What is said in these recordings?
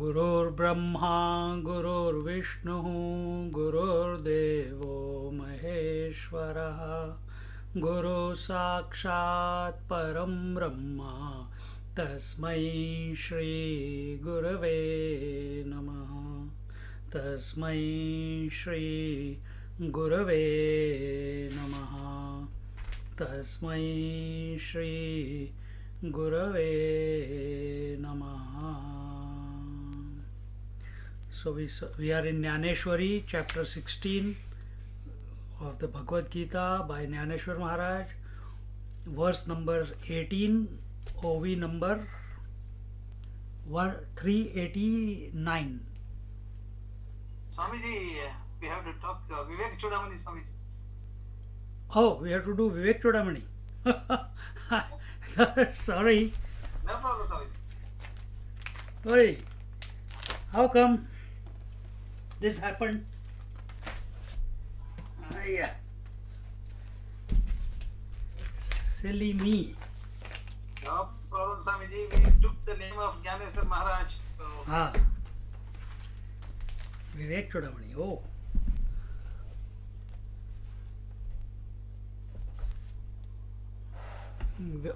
गुरुर्ब्रह्मा गुरुर्विष्णुः गुरुर्देवो महेश्वरः गुरु साक्षात् परं ब्रह्म तस्मै श्री गुरवे नमः तस्मै श्री गुरवे नमः तस्मै श्री गुरवे नमः. So we are in Jnaneshwari, chapter 16 of the Bhagavad Gita by Jnaneshwar Maharaj, verse number 18, OV number 389. Swamiji, we have to talk Vivek Chudamani Swamiji. Oh, we have to do Vivek Chudamani. Sorry. No problem, Swamiji. Oi, how come this happened? Yeah. Silly me. No problem, Swamiji. We took the name of Jnaneshwar Maharaj. So, Vivek Chudamani. Oh.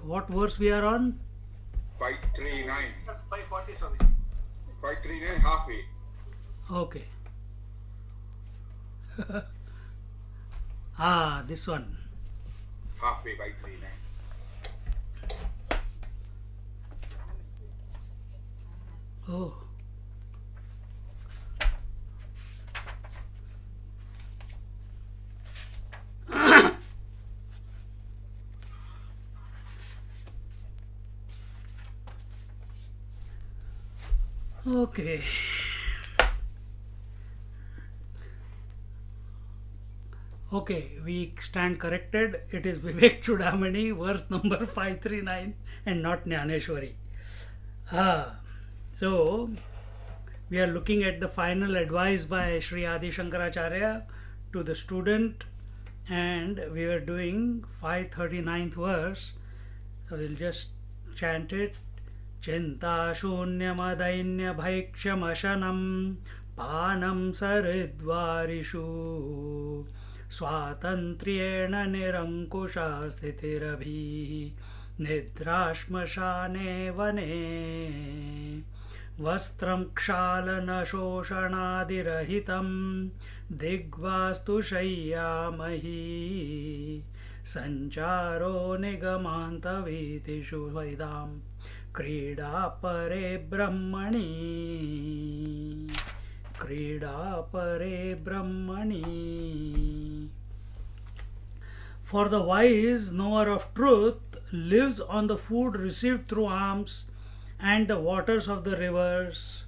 What verse we are on? 539. 540, Swamiji. 539, halfway. Okay. This one. Halfway, 539. Oh. Okay. Okay, we stand corrected. It is Vivek Chudamani, verse number 539 and not Jnaneshwari. So, we are looking at the final advice by Sri Adi Shankaracharya to the student, and we were doing 539th verse. So, we'll just chant it. Chinta shunyamadainy bhaikshamashanam panam saridvarishu स्वातन्त्र्येण निरङ्कुशा स्थितिरभिः निद्राश्मशाने वने वस्त्रं क्षालनशोषणादिरहितं दिग्वास्तु शय्यामहि सञ्चारो निगमान्तवीतिषु वैदां क्रीडा परे ब्रह्मणि क्रीडा परे ब्रह्मणि. For the wise knower of truth lives on the food received through alms and the waters of the rivers.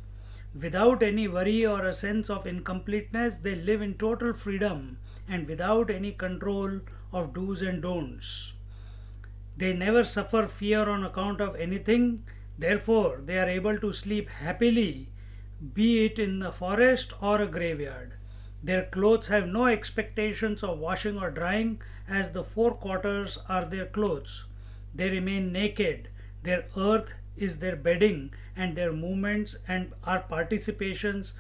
Without any worry or a sense of incompleteness, they live in total freedom and without any control of do's and don'ts. They never suffer fear on account of anything, therefore they are able to sleep happily, be it in the forest or a graveyard. Their clothes have no expectations of washing or drying, as the four quarters are their clothes. They remain naked. Their earth is their bedding, and their movements and are participations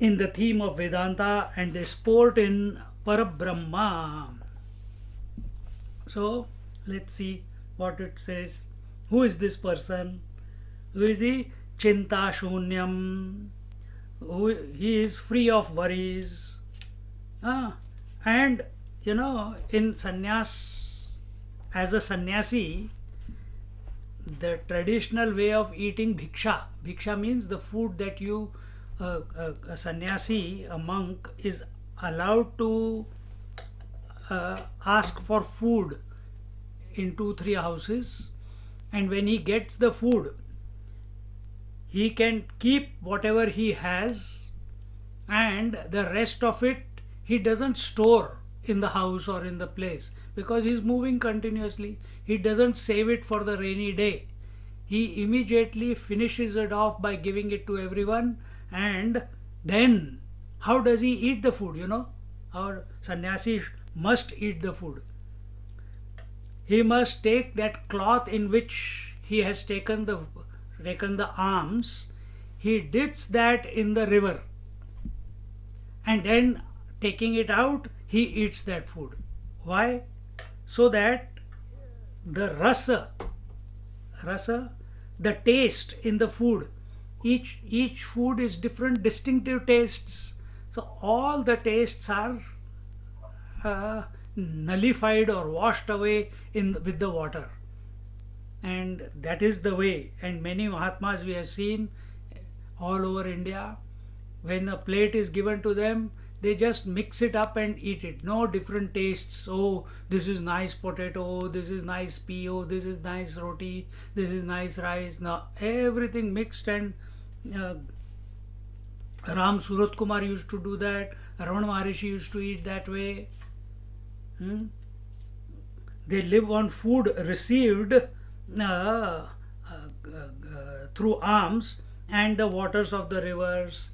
in the theme of Vedanta, and they sport in Parabrahma. So, let's see what it says. Who is this person? Who is he? Chinta Shunyam. He is free of worries. And in sannyas, as a sannyasi, the traditional way of eating bhiksha means the food that you, a sannyasi, a monk, is allowed to ask for food in 2-3 houses, and when he gets the food, he can keep whatever he has, and the rest of it he doesn't store in the house or in the place, because he's moving continuously. He doesn't save it for the rainy day. He immediately finishes it off by giving it to everyone. And then how does he eat the food? Our sannyasi must eat the food. He must take that cloth in which he has taken the alms, he dips that in the river, and then taking it out, he eats that food. Why? So that the rasa, the taste in the food, each food is different, distinctive tastes. So all the tastes are nullified or washed away with the water. And that is the way. And many Mahatmas we have seen all over India, when a plate is given to them, they just mix it up and eat it. No different tastes. Oh, this is nice potato, this is nice pea, oh, this is nice roti, this is nice rice. No, everything mixed. And Ram Surat Kumar used to do that. Ramana Maharishi used to eat that way. They live on food received through alms and the waters of the rivers.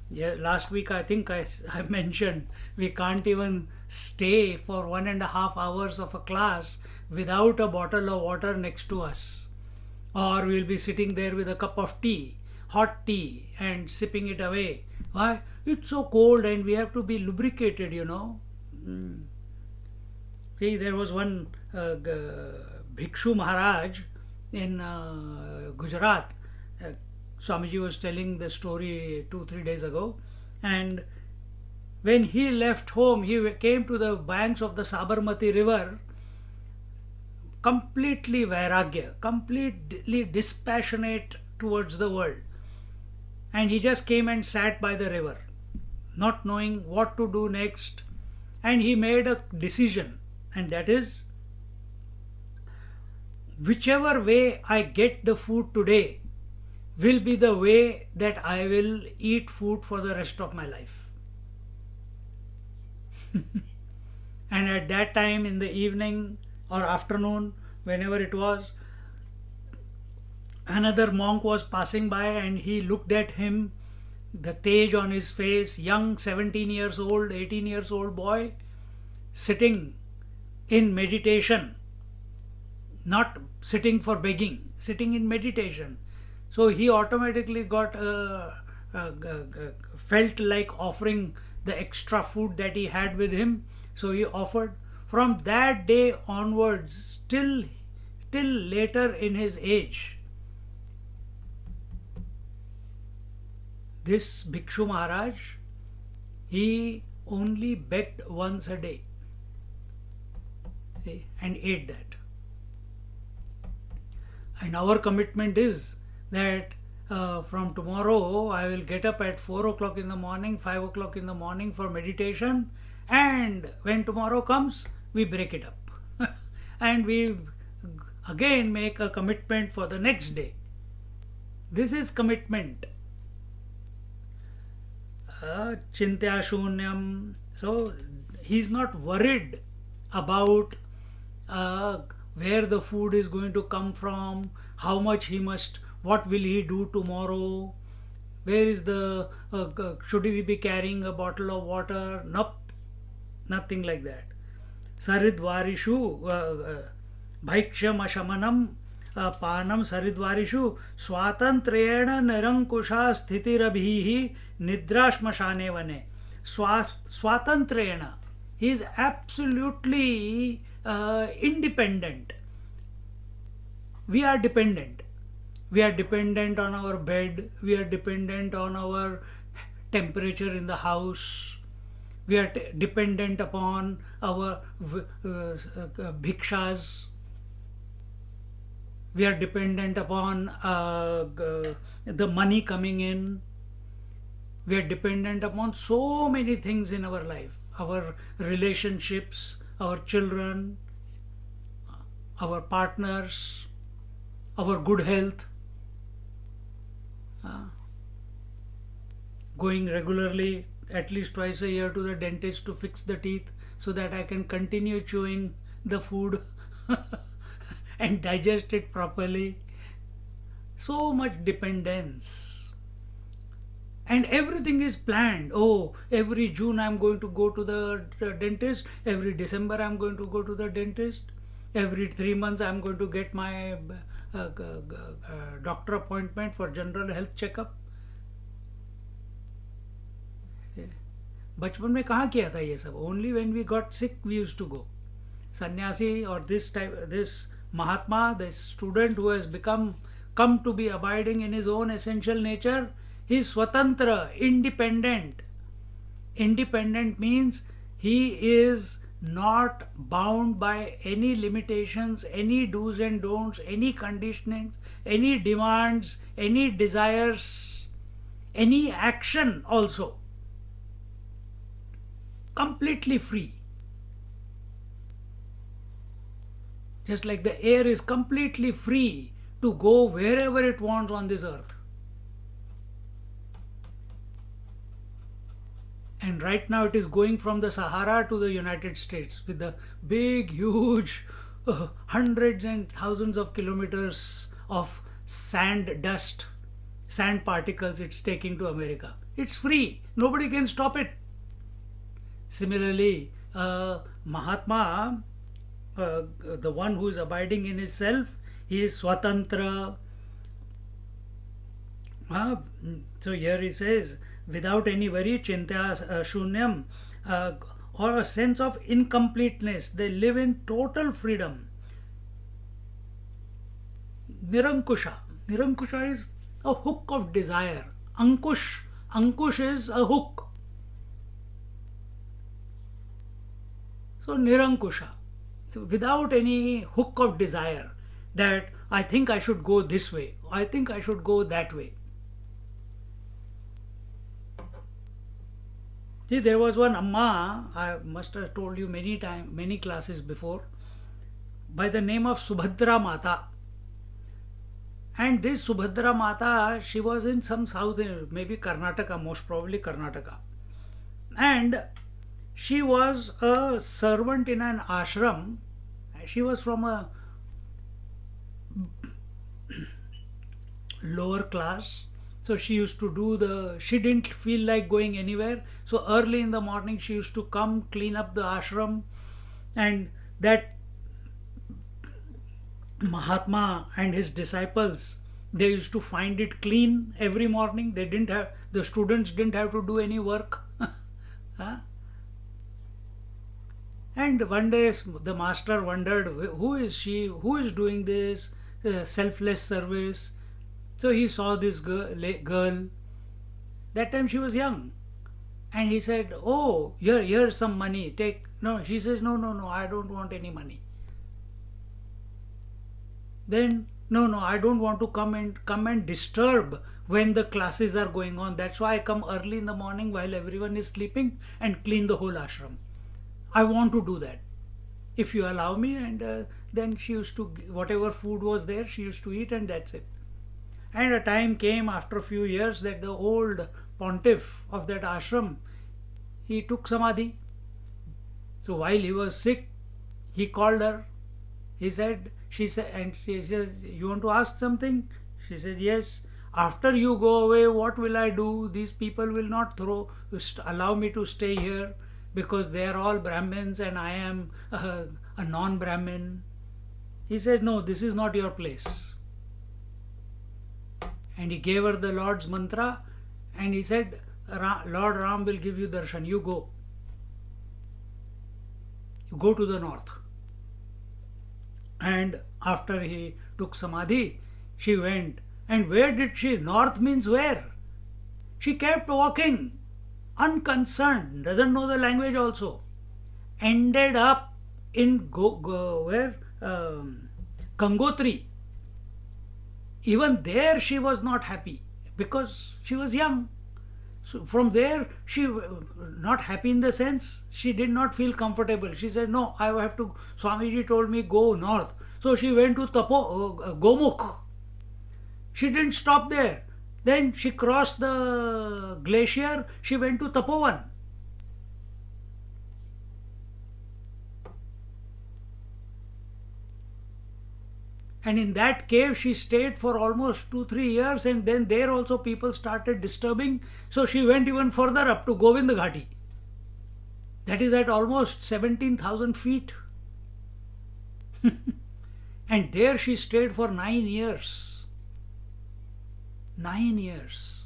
Yeah, last week I think I mentioned we can't even stay for 1.5 hours of a class without a bottle of water next to us, or we'll be sitting there with a cup of tea, hot tea, and sipping it away. Why? It's so cold and we have to be lubricated. See, there was one Bhikshu Maharaj in Gujarat. Swamiji was telling the story 2-3 days ago, and when he left home, he came to the banks of the Sabarmati river, completely vairagya, completely dispassionate towards the world, and he just came and sat by the river, not knowing what to do next. And he made a decision, and that is, whichever way I get the food today will be the way that I will eat food for the rest of my life. And at that time, in the evening or afternoon, whenever it was, another monk was passing by, and he looked at him, the tej on his face, young 17 years old, 18 years old boy, sitting in meditation, not sitting for begging, sitting in meditation. So he automatically felt like offering the extra food that he had with him. So he offered. From that day onwards, till later in his age, this Bhikshu Maharaj, he only begged once a day, and ate that. And our commitment is that from tomorrow I will get up at 4 o'clock in the morning, 5 o'clock in the morning for meditation, and when tomorrow comes, we break it up. And we again make a commitment for the next day. This is commitment. Chintya shunyam. So he's not worried about where the food is going to come from, how much he must, what will he do tomorrow, where is the, should we be carrying a bottle of water? Nope, nothing like that. Saridvarishu bhaiksham ashamanam panam saridvarishu swatantrena nirankusha sthitirabhihi nidrashmashane vane. Swatantrena. He is absolutely independent. We are dependent. We are dependent on our bed. We are dependent on our temperature in the house. We are dependent upon our bhikshas. We are dependent upon the money coming in. We are dependent upon so many things in our life. Our relationships, our children, our partners, our good health. Going regularly, at least twice a year, to the dentist to fix the teeth so that I can continue chewing the food and digest it properly. So much dependence. And everything is planned. Oh, every June I'm going to go to the dentist. Every December I'm going to go to the dentist. Every 3 months I'm going to get my doctor appointment for general health checkup. बचपन में कहाँ किया था ये सब? Only when we got sick we used to go. Sannyasi or this Mahatma, this student who has come to be abiding in his own essential nature, he is swatantra, independent. Independent means he is not bound by any limitations, any do's and don'ts, any conditionings, any demands, any desires, any action also. Completely free. Just like the air is completely free to go wherever it wants on this earth. And right now it is going from the Sahara to the United States with the big, huge, hundreds and thousands of kilometers of sand dust, sand particles it's taking to America. It's free. Nobody can stop it. Similarly, Mahatma, the one who is abiding in his self, he is swatantra. So here he says, without any worry, chintya shunyam, or a sense of incompleteness. They live in total freedom. Nirankusha. Nirankusha is a hook of desire. Ankush. Ankush is a hook. So Nirankusha, without any hook of desire that I think I should go this way, I think I should go that way. See, there was one Amma, I must have told you many classes before, by the name of Subhadra Mata. And this Subhadra Mata, she was in some south, maybe Karnataka, most probably Karnataka. And she was a servant in an ashram. She was from a lower class. So she used to she didn't feel like going anywhere. So early in the morning she used to come clean up the ashram. And that Mahatma and his disciples, they used to find it clean every morning. The students didn't have to do any work. And one day the master wondered, who is she? Who is doing this selfless service? So he saw this girl. That time she was young. And he said, oh, here's some money. Take. No, she says, no, I don't want any money. Then, no, I don't want to come and disturb when the classes are going on. That's why I come early in the morning while everyone is sleeping and clean the whole ashram. I want to do that, if you allow me. And then she used to, whatever food was there, she used to eat, and that's it. And a time came after a few years that the old pontiff of that ashram, he took samadhi. So while he was sick, he called her. She said, you want to ask something? She said, yes. After you go away, what will I do? These people will not allow me to stay here, because they are all Brahmins and I am a non-Brahmin. He said, no, this is not your place. And he gave her the Lord's mantra, and he said, Lord Ram will give you darshan. You go. You go to the north. And after he took samadhi, she went. And where did she? North means where? She kept walking, unconcerned, doesn't know the language also. Ended up in Gangotri. Even there she was not happy because she was young. So from there, she not happy in the sense she did not feel comfortable. She said, no, I have to, Swamiji told me go north. So she went to Gomukh. She didn't stop there. Then she crossed the glacier, she went to Tapovan. And in that cave she stayed for almost 2-3 years, and then there also people started disturbing. So she went even further up to Govind Ghati. That is at almost 17,000 feet. And there she stayed for 9 years. 9 years.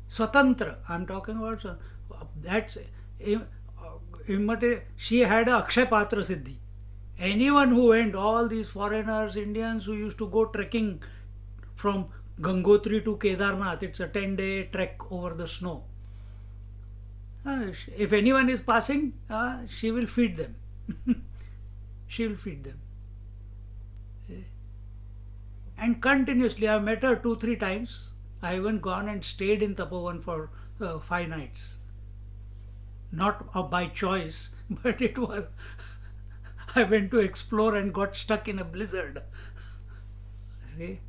Swatantra, I'm talking about that's she had a Akshay Patra Siddhi. Anyone who went, all these foreigners, Indians who used to go trekking from Gangotri to Kedarnath, it's a 10-day trek over the snow. If anyone is passing, she will feed them. She will feed them. And continuously, I've met her 2-3 times. I even gone and stayed in Tapovan for 5 nights. Not by choice, but it was, I went to explore and got stuck in a blizzard. See?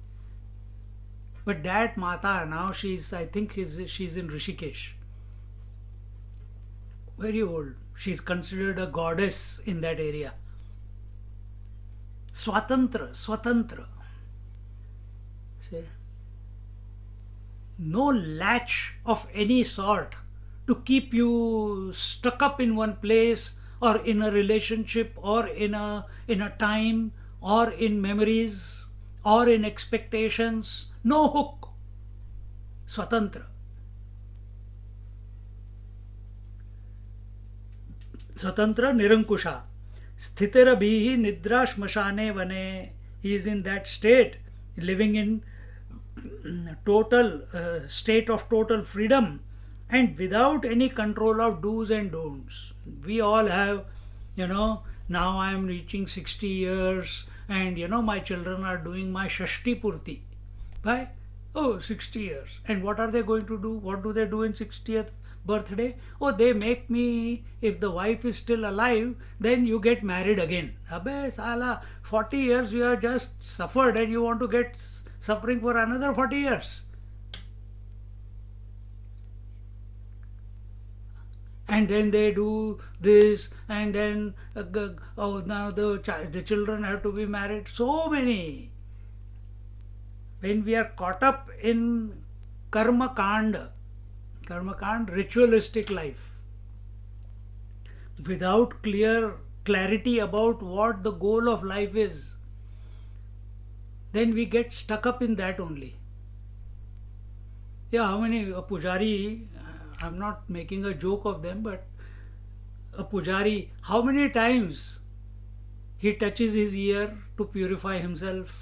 But that Mata, now I think she's in Rishikesh. Very old. She's considered a goddess in that area. Swatantra. See? No latch of any sort to keep you stuck up in one place, or in a relationship, or in a time, or in memories, or in expectations. No hook. Swatantra. Swatantra Nirankusha. Sthitirabihi Nidra Shmashane Vane. He is in that state, living in total state of total freedom, and without any control of do's and don'ts. We all have, now I am reaching 60 years, and my children are doing my Shashti Purti. Why? Oh, 60 years. And what are they going to do? What do they do in 60th birthday? Oh, they make me, if the wife is still alive, then you get married again. Abbe, sala, 40 years you have just suffered, and you want to get suffering for another 40 years. And then they do this, and then now the children have to be married. So many. When we are caught up in karma kand, ritualistic life, without clarity about what the goal of life is, then we get stuck up in that only. Yeah, how many, a pujari, I'm not making a joke of them, but a pujari, how many times he touches his ear to purify himself?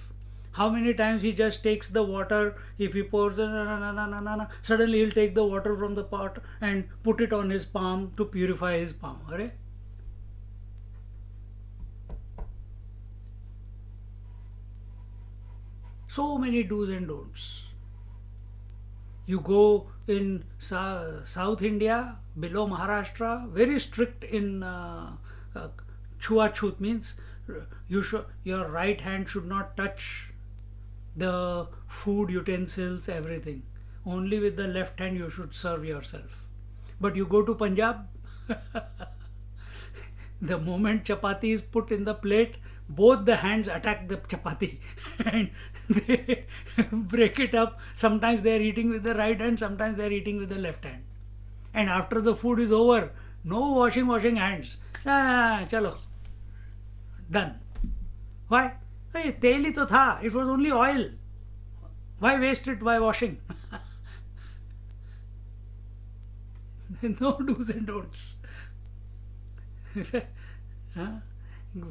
How many times he just takes the water, if he pours, suddenly he'll take the water from the pot and put it on his palm to purify his palm. Right? So many do's and don'ts. You go in South India, below Maharashtra, very strict in Chhuachut, means your right hand should not touch the food utensils, everything. Only with the left hand you should serve yourself. But you go to Punjab, the moment chapati is put in the plate, both the hands attack the chapati and they break it up. Sometimes they are eating with the right hand, sometimes they are eating with the left hand. And after the food is over, no washing hands. Chalo. Done. Why? Hey, tel hi to tha. It was only oil. Why waste it by washing? No do's and don'ts.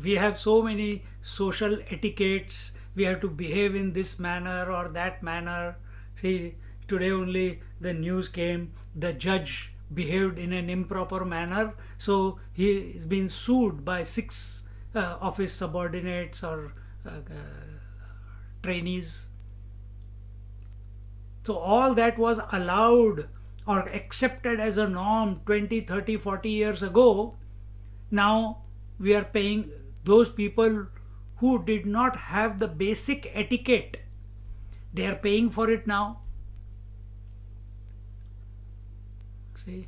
We have so many social etiquettes. We have to behave in this manner or that manner. See, today only the news came. The judge behaved in an improper manner. So he is being sued by 6 of his subordinates or trainees. So all that was allowed or accepted as a norm 20, 30, 40 years ago. Now we are paying those people who did not have the basic etiquette. They are paying for it now. See?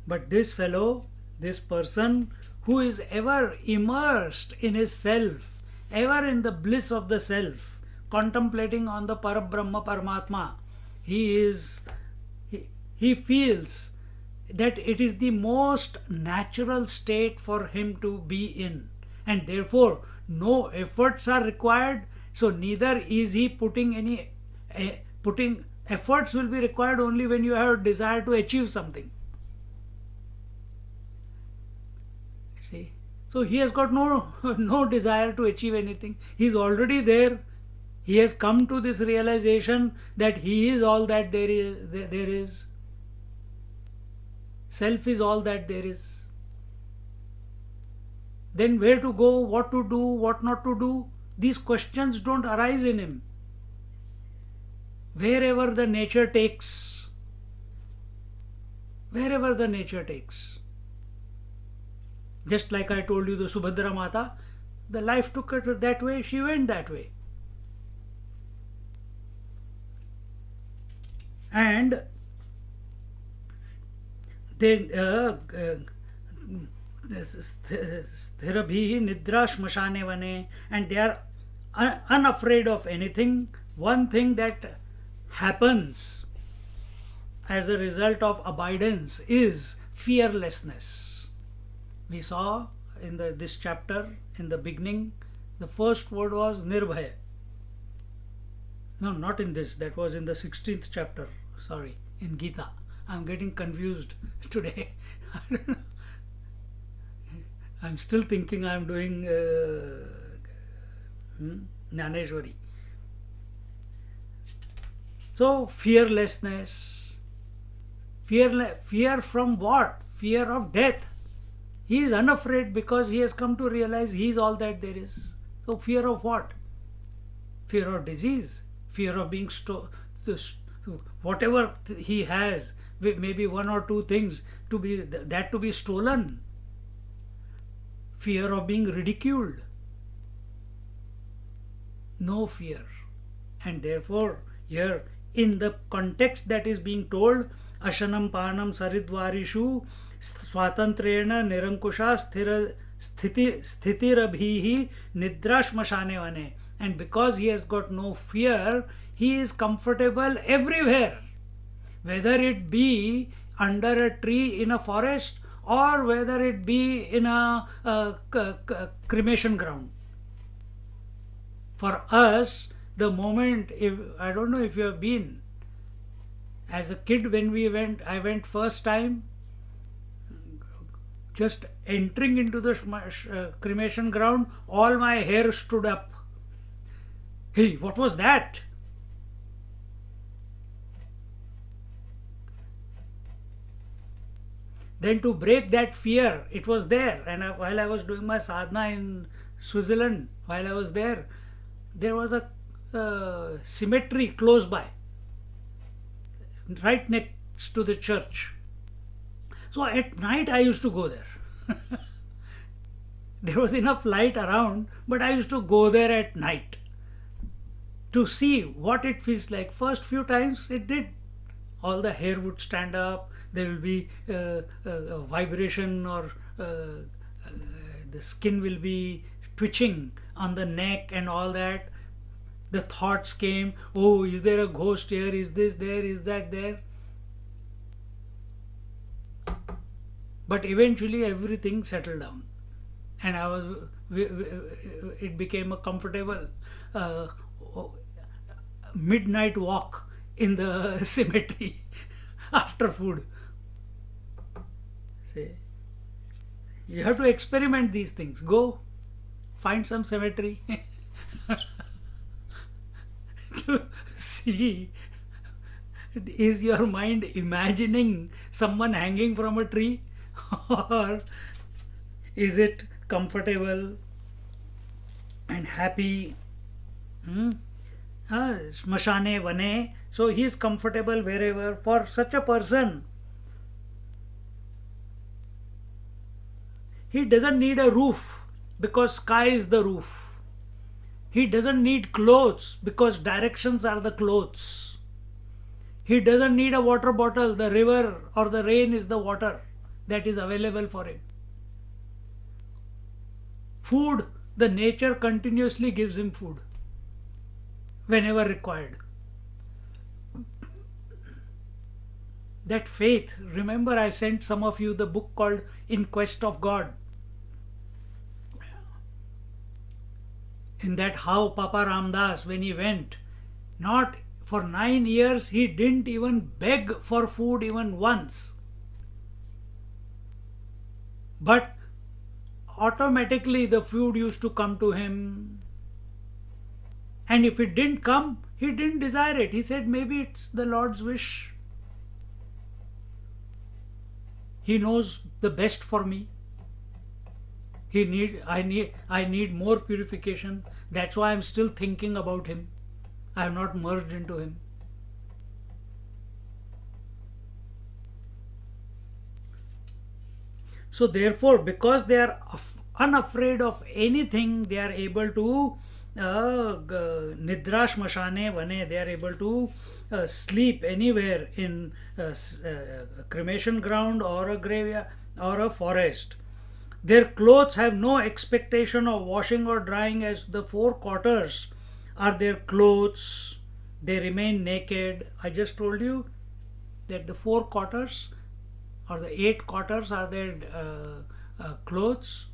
But this fellow, this person who is ever immersed in his self, ever in the bliss of the self, contemplating on the Parabrahma Paramatma, he feels that it is the most natural state for him to be in, and therefore no efforts are required. So neither is he putting efforts will be required only when you have a desire to achieve something. See, so he has got no desire to achieve anything. He is already there. He has come to this realization that he is all that there is. Self is all that there is. Then where to go, what to do, what not to do, these questions don't arise in him. Wherever the nature takes. Wherever the nature takes. Just like I told you, the Subhadra Mata, the life took her that way, she went that way. And then Sthirabhi Nidra Shmashane Vane, and they are unafraid of anything. One thing that happens as a result of abidance is fearlessness. We saw in this chapter, in the beginning, the first word was Nirbhaya. No, not in this. That was in the 16th chapter. Sorry, in Gita. I'm getting confused today. I don't know. I'm still thinking I'm doing Jnaneshwari. So, fearlessness. Fear from what? Fear of death. He is unafraid because he has come to realize he is all that there is. So, fear of what? Fear of disease. Fear of being whatever he has, maybe one or two things to be stolen. Fear of being ridiculed. No fear. And therefore, here in the context that is being told, Ashanam Panam Saridvarishu Swatantrena Nirankusha Sthitirabhihi Nidrashmashane Vane. And because he has got no fear, he is comfortable everywhere. Whether it be under a tree in a forest or whether it be in a cremation ground. For us, the moment, I don't know if you have been, as a kid when I went first time, just entering into the cremation ground, all my hair stood up. Hey, what was that? Then to break that fear, it was there. And while I was doing my sadhana in Switzerland, while I was there was a cemetery close by, right next to the church. So at night I used to go there. There was enough light around, but I used to go there at night to see what it feels like. First few times it did. All the hair would stand up, there will be a vibration, or the skin will be twitching on the neck and all that. The thoughts came, oh, is there a ghost here? Is this there? Is that there? But eventually everything settled down. And it became a comfortable midnight walk in the cemetery after food. See, you have to experiment these things. Go find some cemetery to see, is your mind imagining someone hanging from a tree, or is it comfortable and happy? Smashane Vane. So he is comfortable wherever. For such a person, he doesn't need a roof, because sky is the roof. He doesn't need clothes because directions are the clothes. He doesn't need a water bottle. The river or the rain is the water that is available for him. Food, the nature continuously gives him food whenever required. That faith, remember I sent some of you the book called In Quest of God. In that, how Papa Ramdas, when he went, not for 9 years, he didn't even beg for food even once. But automatically the food used to come to him. And if it didn't come, he didn't desire it. He said, maybe it's the Lord's wish. He knows the best for me. I need more purification. That's why I'm still thinking about him. I have not merged into him. So therefore, because they are unafraid of anything, they are able to nidra shmashane vane, they are able to sleep anywhere in a cremation ground or a graveyard or a forest. Their clothes have no expectation of washing or drying, as the 4 quarters are their clothes. They remain naked. I just told you that the 4 quarters or the 8 quarters are their clothes.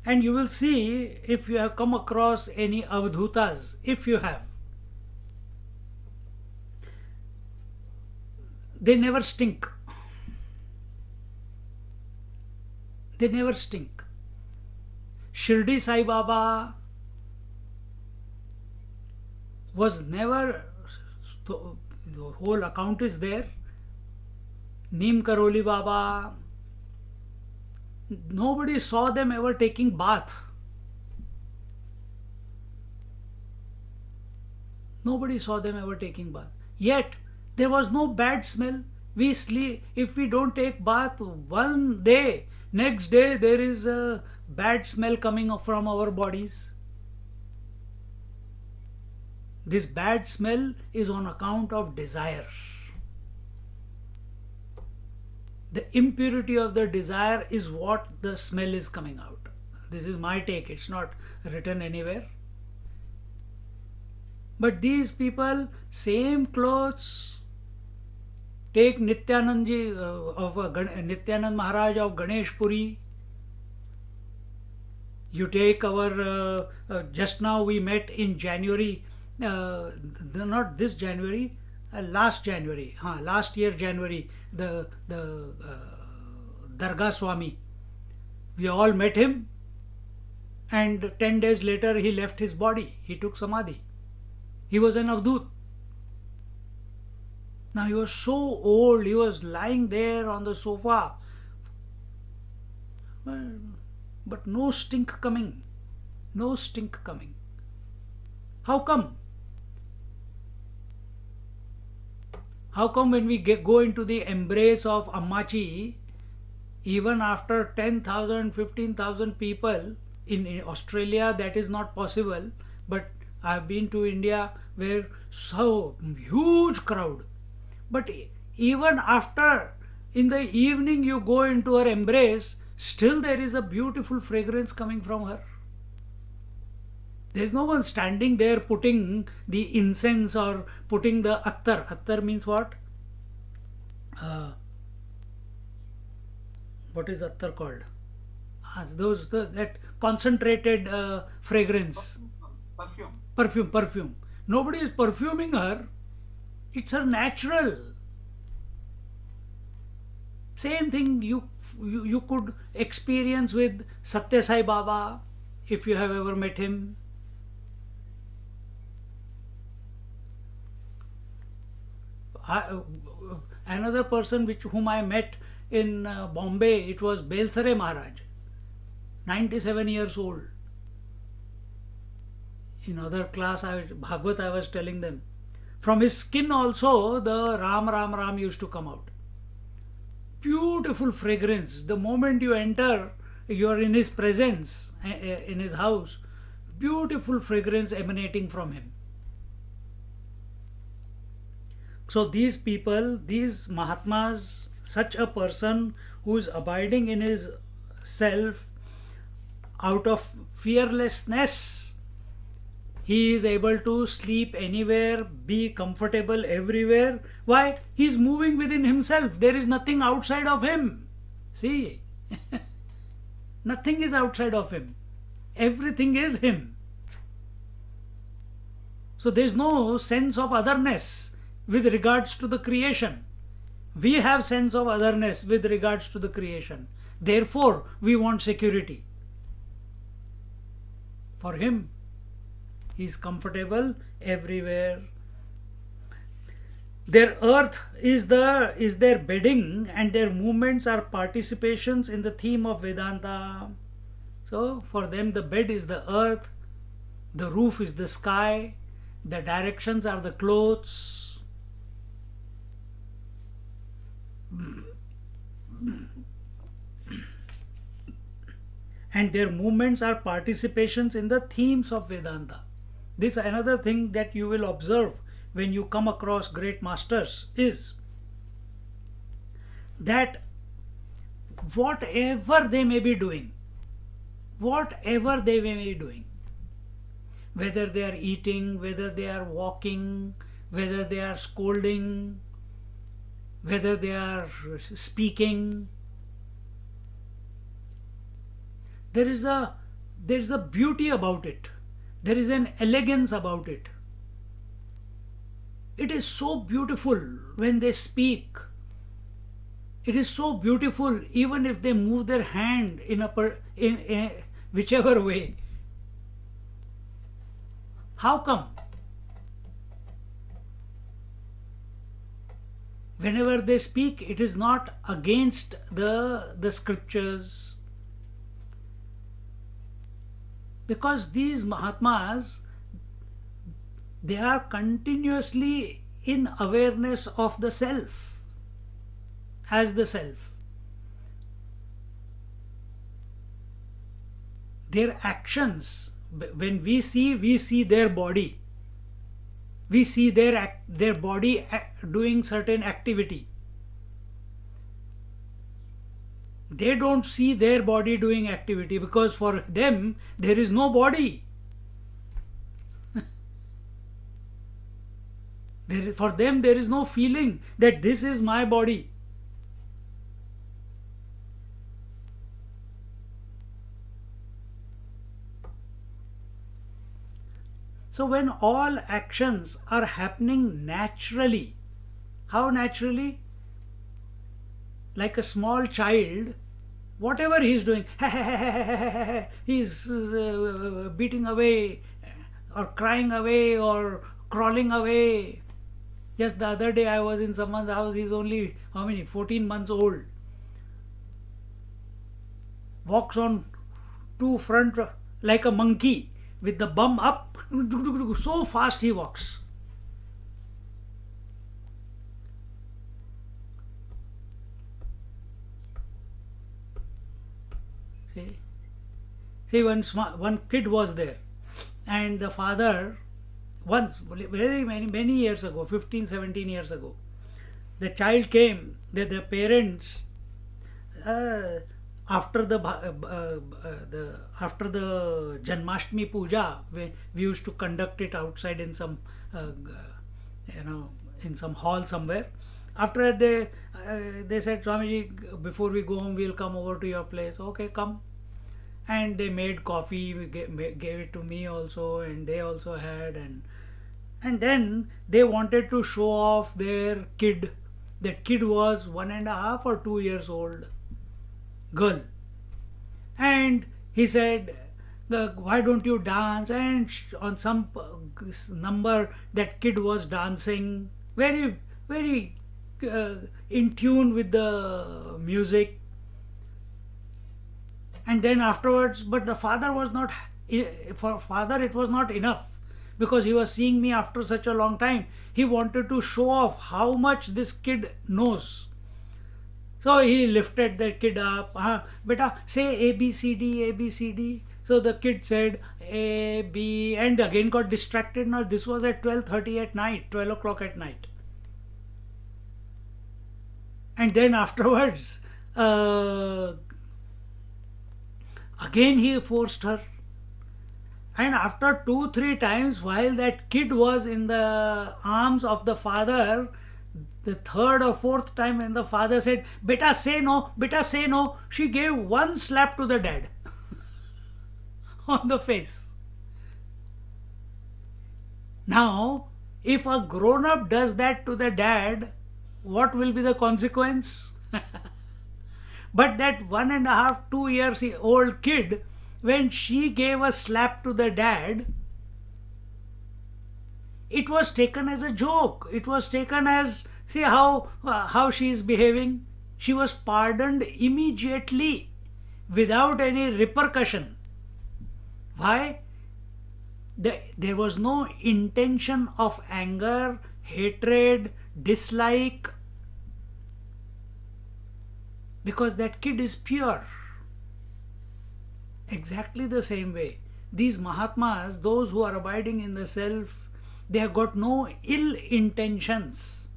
And you will see, if you have come across any avadhutas, if you have, they never stink. They never stink. Shirdi Sai Baba was never, the whole account is there. Neem Karoli Baba, nobody saw them ever taking bath. Nobody saw them ever taking bath. Yet there was no bad smell. We sleep, if we don't take bath one day, next day there is a bad smell coming from our bodies. This bad smell is on account of desire. The impurity of the desire is what the smell is coming out. This is my take, it's not written anywhere. But these people, same clothes. Take Nityanand ji Nityanand Maharaj of Ganesh Puri. You take our, just now we met in January, not this January, last January, last year January, the Dargah Swami. We all met him, and 10 days later he left his body. He took Samadhi. He was an Avdut. Now he was so old, he was lying there on the sofa, but no stink coming. No stink coming. How come? How come when we go into the embrace of Ammachi, even after 10,000, 15,000 people in Australia, that is not possible, but I have been to India where so huge crowd. But even after, in the evening you go into her embrace, still there is a beautiful fragrance coming from her. There is no one standing there putting the incense or putting the attar. Attar means what? What is attar called? That concentrated fragrance. Perfume. Nobody is perfuming her. It's her natural. Same thing you could experience with Satya Sai Baba, if you have ever met him. Another person whom I met in Bombay, it was Belsare Maharaj, 97 years old. In other class, Bhagavad, I was telling them, from his skin also the Ram used to come out. Beautiful fragrance. The moment you enter, you are in his presence, in his house. beautiful fragrance emanating from him. So these people, these Mahatmas, such a person who is abiding in his self out of fearlessness, he is able to sleep anywhere, be comfortable everywhere. Why? He is moving within himself. There is nothing outside of him. See, nothing is outside of him. Everything is him. So there is no sense of otherness with regards to the creation. We have sense of otherness with regards to the creation. Therefore, we want security. For him, he is comfortable everywhere. Their earth is their bedding, and their movements are participations in the theme of Vedanta. So for them the bed is the earth, the roof is the sky, the directions are the clothes. And their movements are participations in the themes of Vedanta. This another thing that you will observe when you come across great masters is that whatever they may be doing, whether they are eating, whether they are walking, whether they are scolding, whether they are speaking, there is a beauty about it. There is an elegance about it. It is so beautiful when they speak. It is so beautiful even if they move their hand in whichever way. How come? Whenever they speak, it is not against the scriptures. Because these Mahatmas, they are continuously in awareness of the self, as the self. Their actions, when we see their body. We see their body doing certain activity. They don't see their body doing activity because for them there is no body. For them there is no feeling that this is my body. So when all actions are happening naturally, how naturally? Like a small child, whatever he is doing, he is beating away or crying away or crawling away. Just the other day I was in someone's house, he is only, 14 months old. Walks on two front like a monkey with the bum up, so fast he walks. See, one kid was there, and the father, once, many years ago, 15, 17 years ago, the child came, the parents, after the Janmashtami puja, we used to conduct it outside in some, in some hall somewhere. After that, they said, Swamiji, before we go home, we'll come over to your place. Okay, come. And they made coffee, gave it to me also, and they also had, and then they wanted to show off their kid. That kid was 1.5 or 2 years old girl, and he said, why don't you dance? And on some number, that kid was dancing, very, very in tune with the music. And then afterwards, but the father was not, for father it was not enough, because he was seeing me after such a long time. He wanted to show off how much this kid knows. So he lifted the kid up. Beta, say ABCD, ABCD. So the kid said A, B, and again got distracted. Now this was at 12:30 at night, 12 o'clock at night. And then afterwards, again he forced her. And after 2-3 times, while that kid was in the arms of the father, the third or fourth time when the father said, "Beta, say no, beta, say no," she gave one slap to the dad on the face. Now, if a grown-up does that to the dad, what will be the consequence? But that 1.5, 2 years old kid, when she gave a slap to the dad, it was taken as a joke. It was taken as, see how she is behaving. She was pardoned immediately without any repercussion. Why? There was no intention of anger, hatred, dislike, because that kid is pure. Exactly the same way, these Mahatmas, those who are abiding in the self, they have got no ill intentions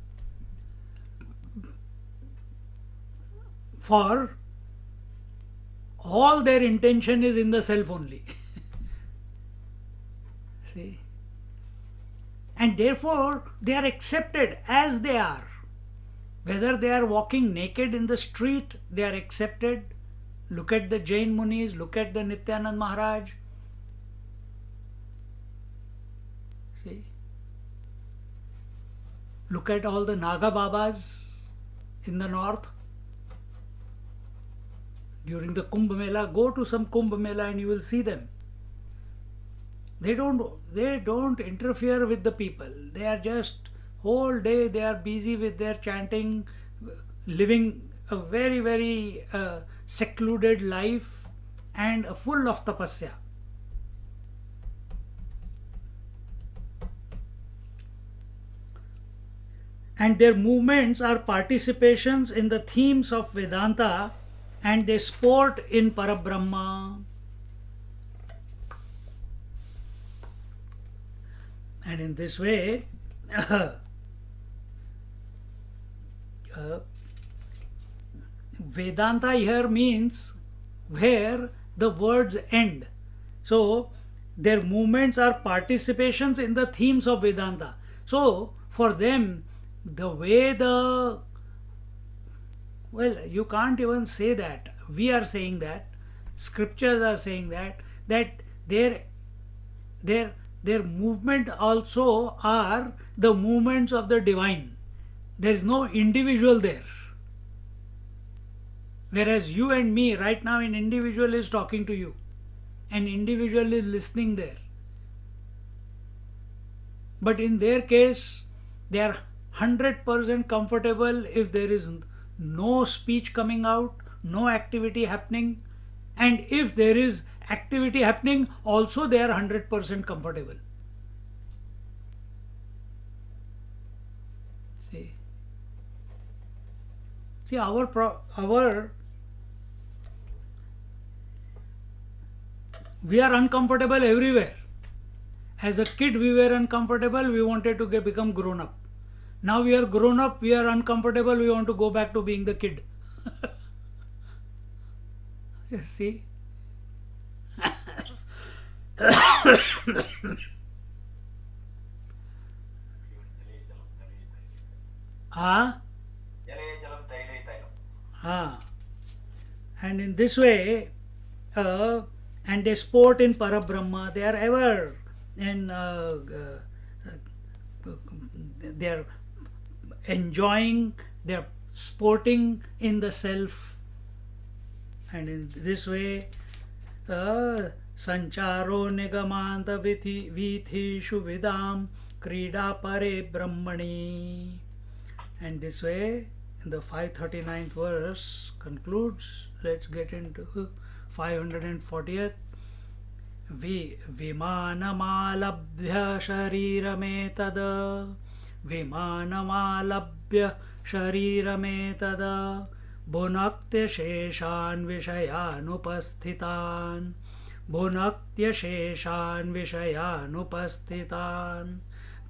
for all their intention is in the self only. See? And therefore they are accepted as they are. Whether they are walking naked in the street, they are accepted. Look at the Jain Munis, look at the Nityanand Maharaj. See? Look at all the Naga Babas in the north. During the Kumbh Mela, go to some Kumbh Mela and you will see them. They don't interfere with the people. They are just whole day they are busy with their chanting, living a very, very secluded life and full of tapasya. And their movements are participations in the themes of Vedanta, and they sport in Parabrahma. And in this way, Vedanta here means where the words end. So their movements are participations in the themes of Vedanta. So for them, the way you can't even say that. We are saying that. Scriptures are saying that their movement also are the movements of the divine. There is no individual there. Whereas you and me right now, an individual is talking to you. An individual is listening there. But in their case, they are 100% comfortable if there is no speech coming out, no activity happening. And if there is activity happening, also they are 100% comfortable. See, we are uncomfortable everywhere. As a kid, we were uncomfortable. We wanted to become grown up. Now we are grown up. We are uncomfortable. We want to go back to being the kid. You see? And in this way, and they sport in Parabrahma, they are ever in, they are enjoying, they are sporting in the self. And in this way, Sancharo Nigamanta Vithishu Vidam Krida Pare Brahmani. And this way, in the 539th verse concludes. Let's get into 540th. Vimanamalalabhya sharirameta Vimanamalalabhya sharirameta Bhunakte sheshan vishayanupasthitan भुनक्त्यशेषान् विषयानुपस्थितान्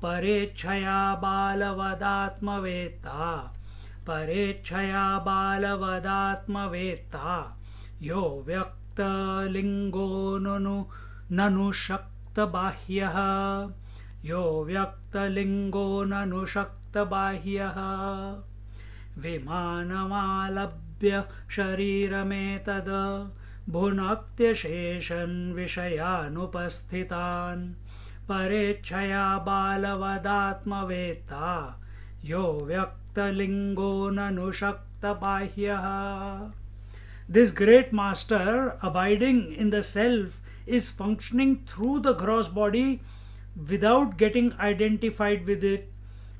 परेच्छया बालवदात्मवेत्ता परेच्छया बालवदात्मवेत्ता यो व्यक्तलिङ्गो ननु शक्तबाह्यः यो व्यक्तलिङ्गो ननु शक्तबाह्यः विमानमालभ्य शरीरमेतद् भुनक्त्यशेषन् विषयानुपस्थितान् परेच्छया बालवदात्मवेत्ता यो व्यक्तलिङ्गो ननु शक्तबाह्यः. This great master, abiding in the self, is functioning through the gross body without getting identified with it,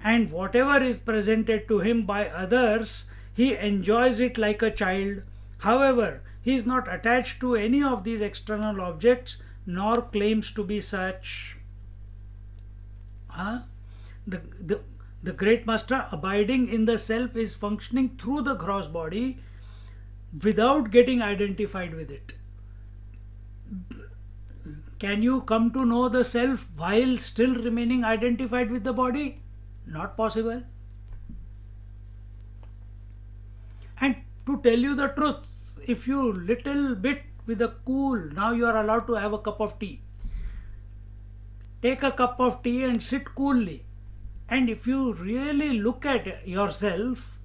and whatever is presented to him by others, he enjoys it like a child. However, he is not attached to any of these external objects nor claims to be such. The great master, abiding in the self, is functioning through the gross body without getting identified with it. Can you come to know the self while still remaining identified with the body? Not possible. And to tell you the truth, if you little bit with a cool, now you are allowed to have a cup of tea. Take a cup of tea and sit coolly. And if you really look at yourself,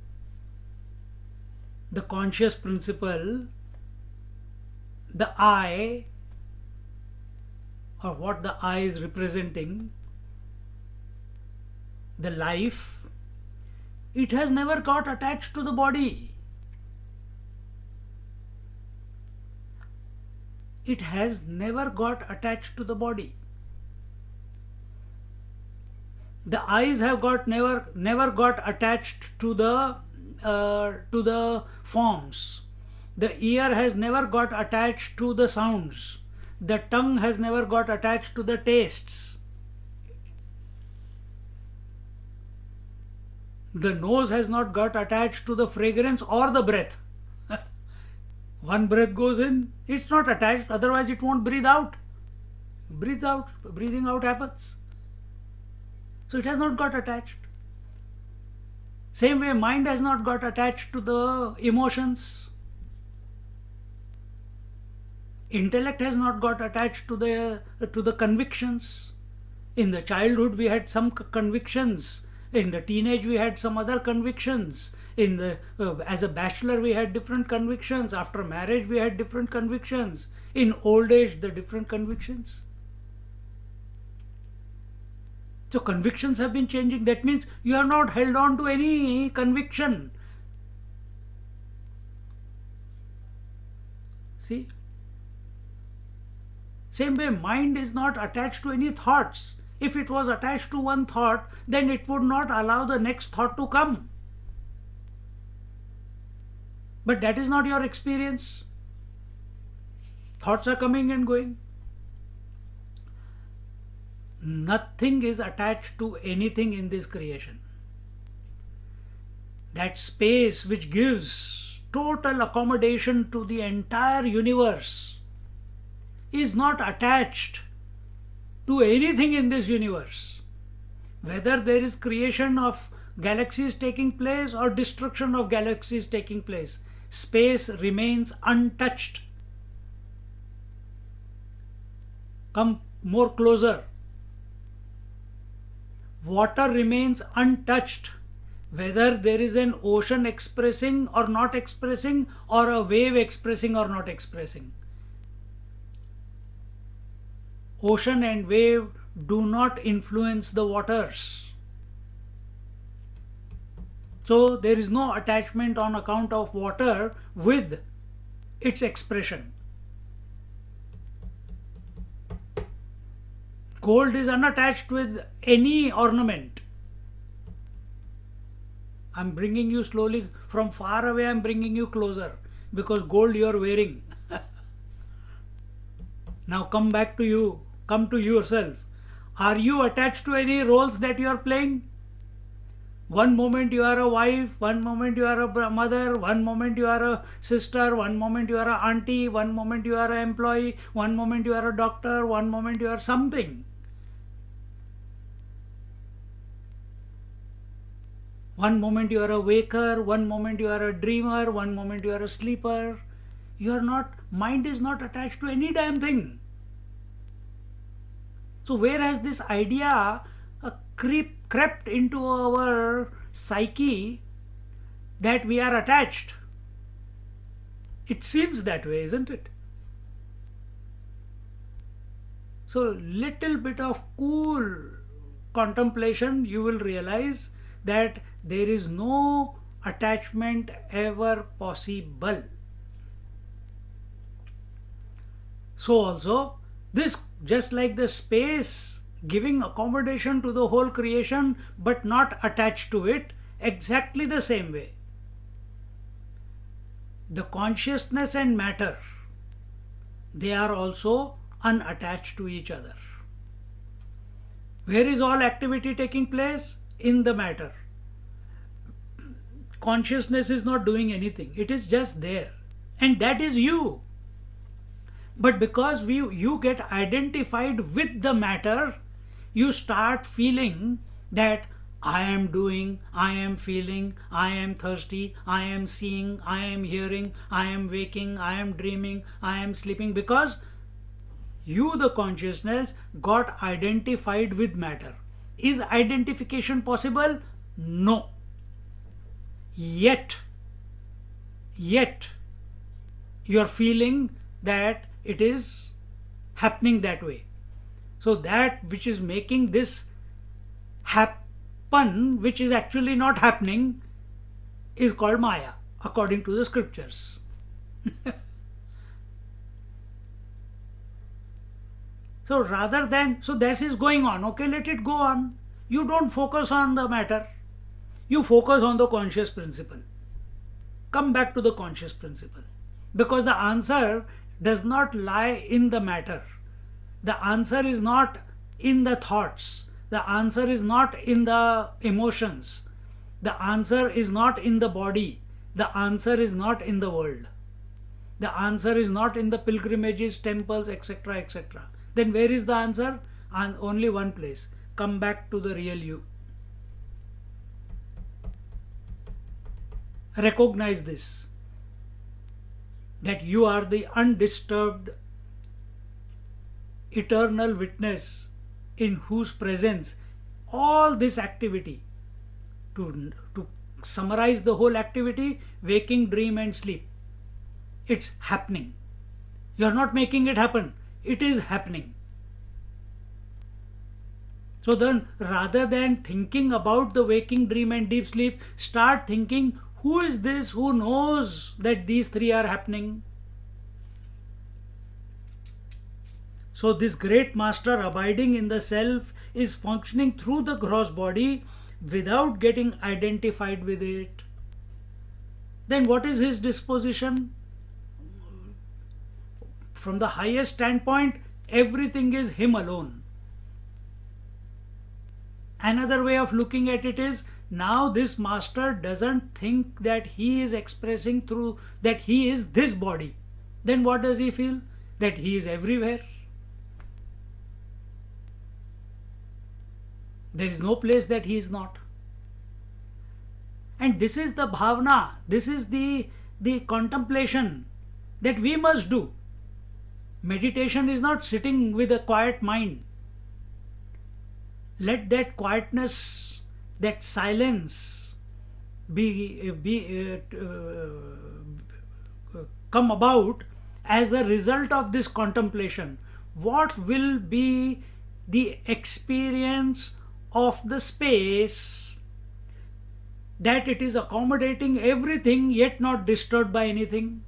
the conscious principle, the I, or what the I is representing, the life, it has never got attached to the body. It has never got attached to the body. The eyes have never got attached to the forms. The ear has never got attached to the sounds. The tongue has never got attached to the tastes. The nose has not got attached to the fragrance or the breath. One breath goes in, it's not attached, otherwise it won't breathe out. Breathing out happens. So it has not got attached. Same way, mind has not got attached to the emotions. Intellect has not got attached to the convictions. In the childhood we had some convictions. In the teenage we had some other convictions. As a bachelor we had different convictions. After marriage we had different convictions. In old age the different convictions. So convictions have been changing. That means you have not held on to any conviction. See? Same way, mind is not attached to any thoughts. If it was attached to one thought, then it would not allow the next thought to come. But that is not your experience. Thoughts are coming and going. Nothing is attached to anything in this creation. That space which gives total accommodation to the entire universe is not attached to anything in this universe. Whether there is creation of galaxies taking place or destruction of galaxies taking place, space remains untouched. Come more closer. Water remains untouched. Whether there is an ocean expressing or not expressing, or a wave expressing or not expressing. Ocean and wave do not influence the waters. So there is no attachment on account of water with its expression. Gold is unattached with any ornament. I am bringing you slowly from far away, I am bringing you closer because gold you are wearing. Now come back to you, come to yourself. Are you attached to any roles that you are playing? One moment you are a wife, one moment you are a mother, one moment you are a sister, one moment you are a auntie, one moment you are an employee, one moment you are a doctor, one moment you are something. One moment you are a waker, one moment you are a dreamer, one moment you are a sleeper. You are not, mind is not attached to any damn thing. So where has this idea crept into our psyche that we are attached? It seems that way, isn't it? So little bit of cool contemplation, you will realize that there is no attachment ever possible. So also, this, just like the space giving accommodation to the whole creation but not attached to it, exactly the same way. The consciousness and matter, they are also unattached to each other. Where is all activity taking place? In the matter. Consciousness is not doing anything. It is just there. And that is you. But because you get identified with the matter, you start feeling that I am doing, I am feeling, I am thirsty, I am seeing, I am hearing, I am waking, I am dreaming, I am sleeping, because you, the consciousness, got identified with matter. Is identification possible? No. Yet you are feeling that it is happening that way. So that which is making this happen, which is actually not happening, is called Maya, according to the scriptures. So rather than, so this is going on, okay, let it go on. You don't focus on the matter, you focus on the conscious principle. Come back to the conscious principle, because the answer does not lie in the matter. The answer is not in the thoughts. The answer is not in the emotions. The answer is not in the body. The answer is not in the world. The answer is not in the pilgrimages, temples, etc., etc. Then where is the answer? And only one place. Come back to the real you. Recognize this, that you are the undisturbed eternal witness in whose presence all this activity, to summarize the whole activity, waking, dream and sleep, it's happening. You are not making it happen, it is happening. So then, rather than thinking about the waking, dream and deep sleep, start thinking, who is this who knows that these three are happening? So this great master abiding in the self is functioning through the gross body without getting identified with it. Then what is his disposition? From the highest standpoint, everything is him alone. Another way of looking at it is, now this master doesn't think that he is expressing through, that he is this body. Then what does he feel? That he is everywhere. There is no place that he is not. And this is the bhavana, this is the contemplation that we must do. Meditation is not sitting with a quiet mind. Let that quietness, that silence come about as a result of this contemplation. What will be the experience of the space, that it is accommodating everything yet not disturbed by anything?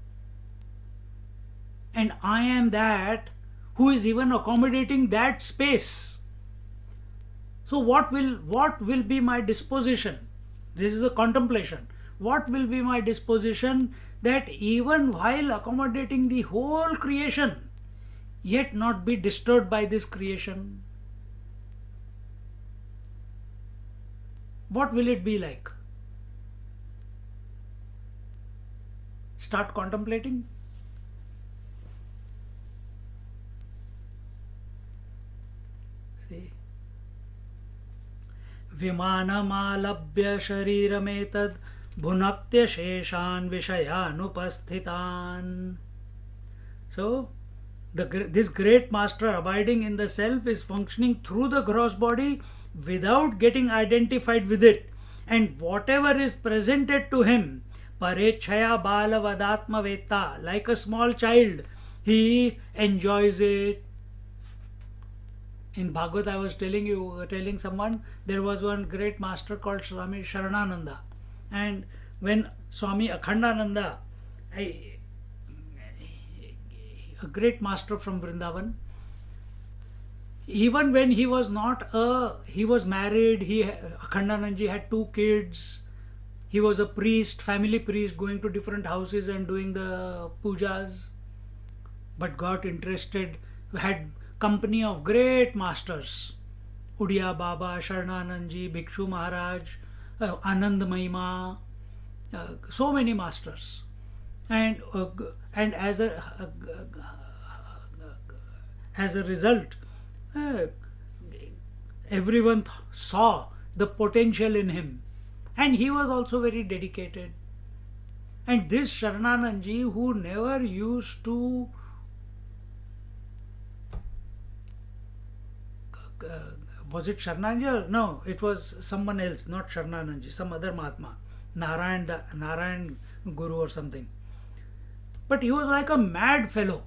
And I am that who is even accommodating that space. So what will be my disposition? This is the contemplation. What will be my disposition, that even while accommodating the whole creation, yet not be disturbed by this creation? what will it be like? Start contemplating. See, विमानमालभ्य शरीरमेतद् भुनक्त्य शेषान् विषयानुपस्थितान्. So, this great master abiding in the self is functioning through the gross body without getting identified with it, and whatever is presented to him, parechaya balavadatma veta, like a small child, he enjoys it. In Bhagavad, I was telling someone, there was one great master called Swami Sharanananda, and when Swami Akhandananda, a great master from Vrindavan, even when he was he was married, Akhandanandaji had 2 kids, he was a priest, family priest, going to different houses and doing the pujas, but got interested, had company of great masters, Udiya Baba, Sharananandji, Bhikshu Maharaj, Anand Mahima, so many masters, and as a result, everyone saw the potential in him, and he was also very dedicated. And this Sharananandji, who never used to was it Sharananandji? No, it was someone else, not Sharananandji, some other Mahatma, Narayan Guru or something. But he was like a mad fellow.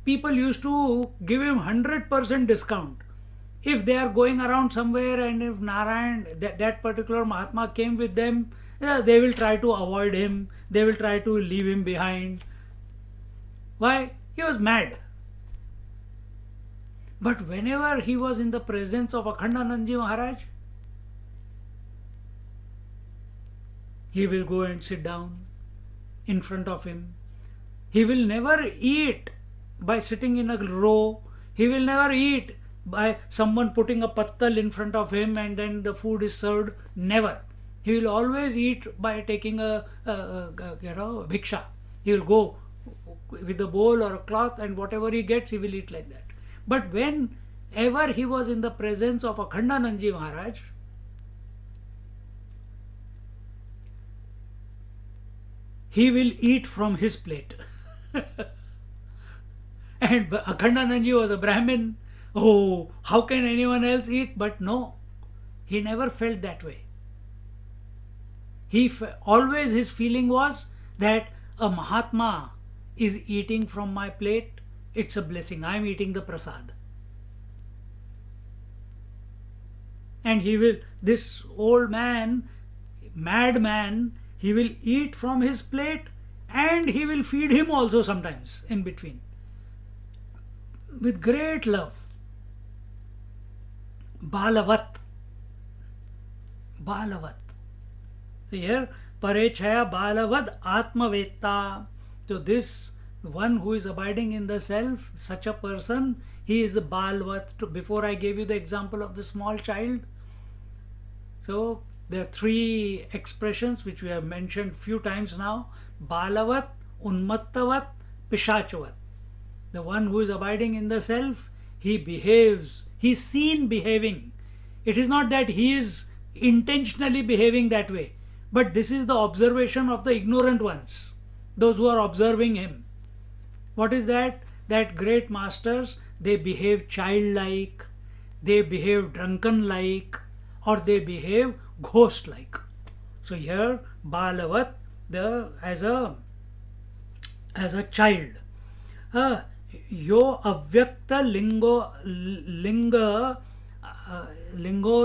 People used to give him 100% discount. If they are going around somewhere and if Narayan, that particular Mahatma came with them, they will try to avoid him, they will try to leave him behind. Why? He was mad. But whenever he was in the presence of Akhandanandji Maharaj, he will go and sit down in front of him. He will never eat by sitting in a row. He will never eat by someone putting a pattal in front of him and then the food is served. Never. He will always eat by taking a bhiksha. He will go with a bowl or a cloth, and whatever he gets, he will eat like that. But whenever he was in the presence of Akhandanandji Maharaj, he will eat from his plate. And Akhandanandji was a Brahmin. Oh, how can anyone else eat? But no, he never felt that way. Always his feeling was that a Mahatma is eating from my plate. It's a blessing. I am eating the prasad. And this old man, madman, he will eat from his plate and he will feed him also sometimes in between. With great love. Balavat. Balavat. So here, Parechaya Balavad Atmavetta. So this one who is abiding in the self, such a person, he is a Balvat. Before I gave you the example of the small child. So there are 3 expressions which we have mentioned few times now. Balavat, Unmattavat, Pishachavat. The one who is abiding in the self, he behaves, he is seen behaving. It is not that he is intentionally behaving that way, but this is the observation of the ignorant ones, those who are observing him. What is that? That great masters, they behave childlike, they behave drunken-like, or they behave ghost-like. So here, Balavat, as a child. Yo avyakta lingo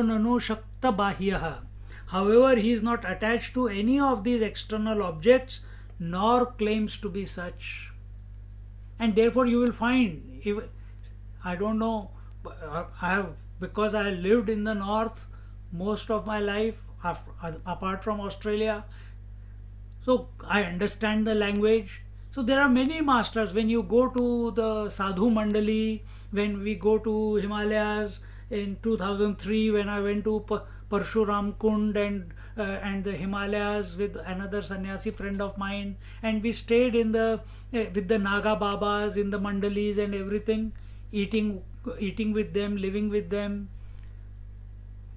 nanu shakta bahyaha. However, he is not attached to any of these external objects, nor claims to be such. And therefore you will find, I don't know, because I lived in the north most of my life, apart from Australia, so I understand the language. So there are many masters. When you go to the Sadhu Mandali, when we go to Himalayas, in 2003 when I went to Parshuram Kund and the Himalayas with another sannyasi friend of mine, and we stayed in the with the Naga Babas in the mandalis and everything, eating with them, living with them,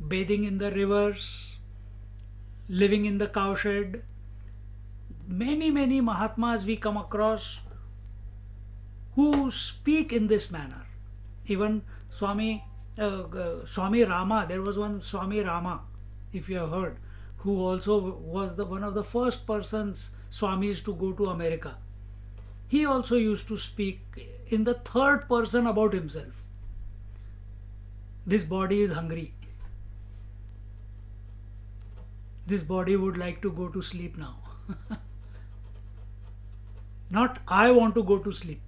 bathing in the rivers, living in the cowshed. Many Mahatmas we come across who speak in this manner. Even Swami Rama, there was one Swami Rama, if you have heard, who also was one of the first persons, Swamis, to go to America. He also used to speak in the third person about himself. This body is hungry. This body would like to go to sleep now. Not I want to go to sleep.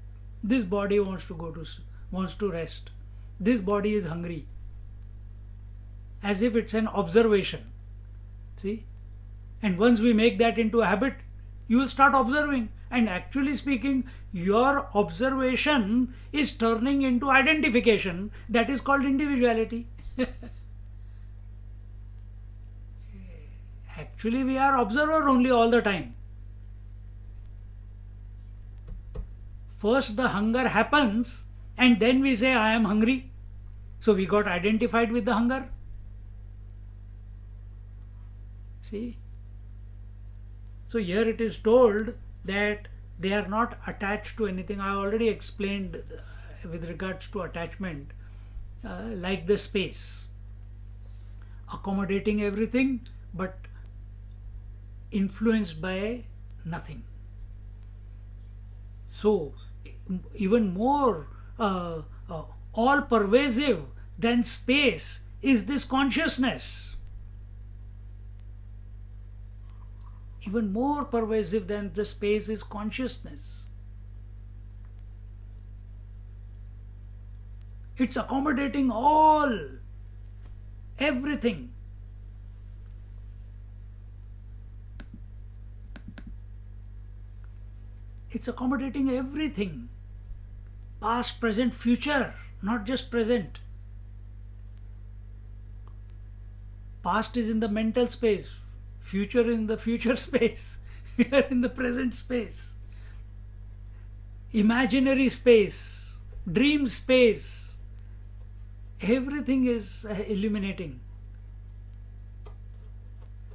This body wants to rest. This body is hungry. As if it's an observation. See? And once we make that into a habit, you will start observing. And actually speaking, your observation is turning into identification. That is called individuality. Actually, we are observer only all the time. First the hunger happens and then we say I am hungry. So we got identified with the hunger. See? So here it is told that they are not attached to anything. I already explained with regards to attachment, like the space, accommodating everything but influenced by nothing. So even more all pervasive than space is this consciousness. Even more pervasive than the space is consciousness. It's accommodating all, everything. It's accommodating everything. Past, present, future, not just present. Past is in the mental space, future in the future space, we are in the present space. Imaginary space, dream space, everything is illuminating.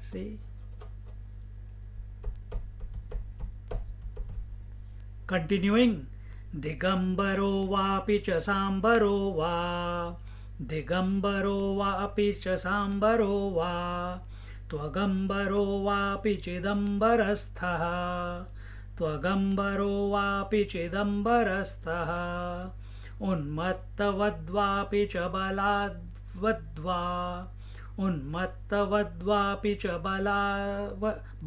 See? Continuing, Digambaro vapi cha sambaro va, Digambaro vapi cha sambaro va, Tvagambaro vapi chidambarastha, Tvagambaro vapi chidambarastha, Unmattavadvapi cha baladvadva, Unmattavadvapi cha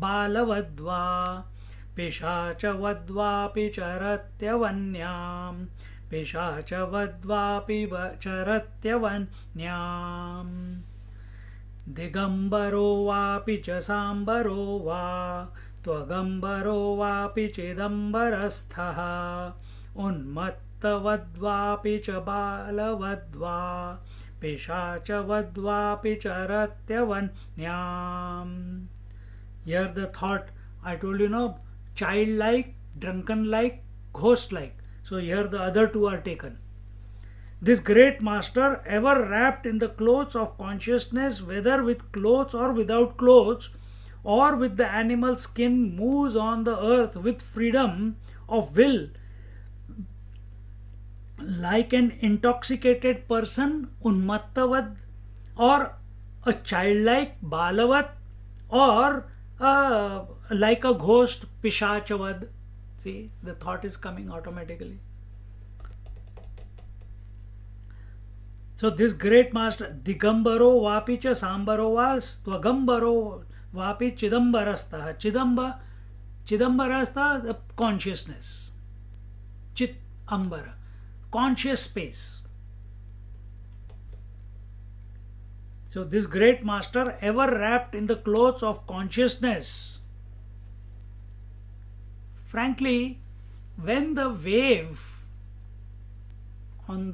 balavadva, पिशाचवद्वापि चरत्यवन्याम् पिशाचवद्वापि चरत्यवन्याम् दिगम्बरो वापि च साम्बरो वा त्वगम्बरो वापि चिदम्बरस्थः उन्मत्तवद्वापि च बालवद्वा पिशाचवद्वापि चरत्यवन्याम्. Here the thought I told you, no, childlike, drunken-like, ghost-like. So here the other two are taken. This great master, ever wrapped in the clothes of consciousness, whether with clothes or without clothes, or with the animal skin, moves on the earth with freedom of will, like an intoxicated person, unmattavad, or a childlike, balavat, or like a ghost, pishachavad. See, the thought is coming automatically. So this great master, Digambaro vapi cha sambaro vas, Tvagambaro vapi chidambarastha. Chidambarastha, the consciousness. Chit ambara, conscious space. So this great master, ever wrapped in the clothes of consciousness. Frankly, when the wave on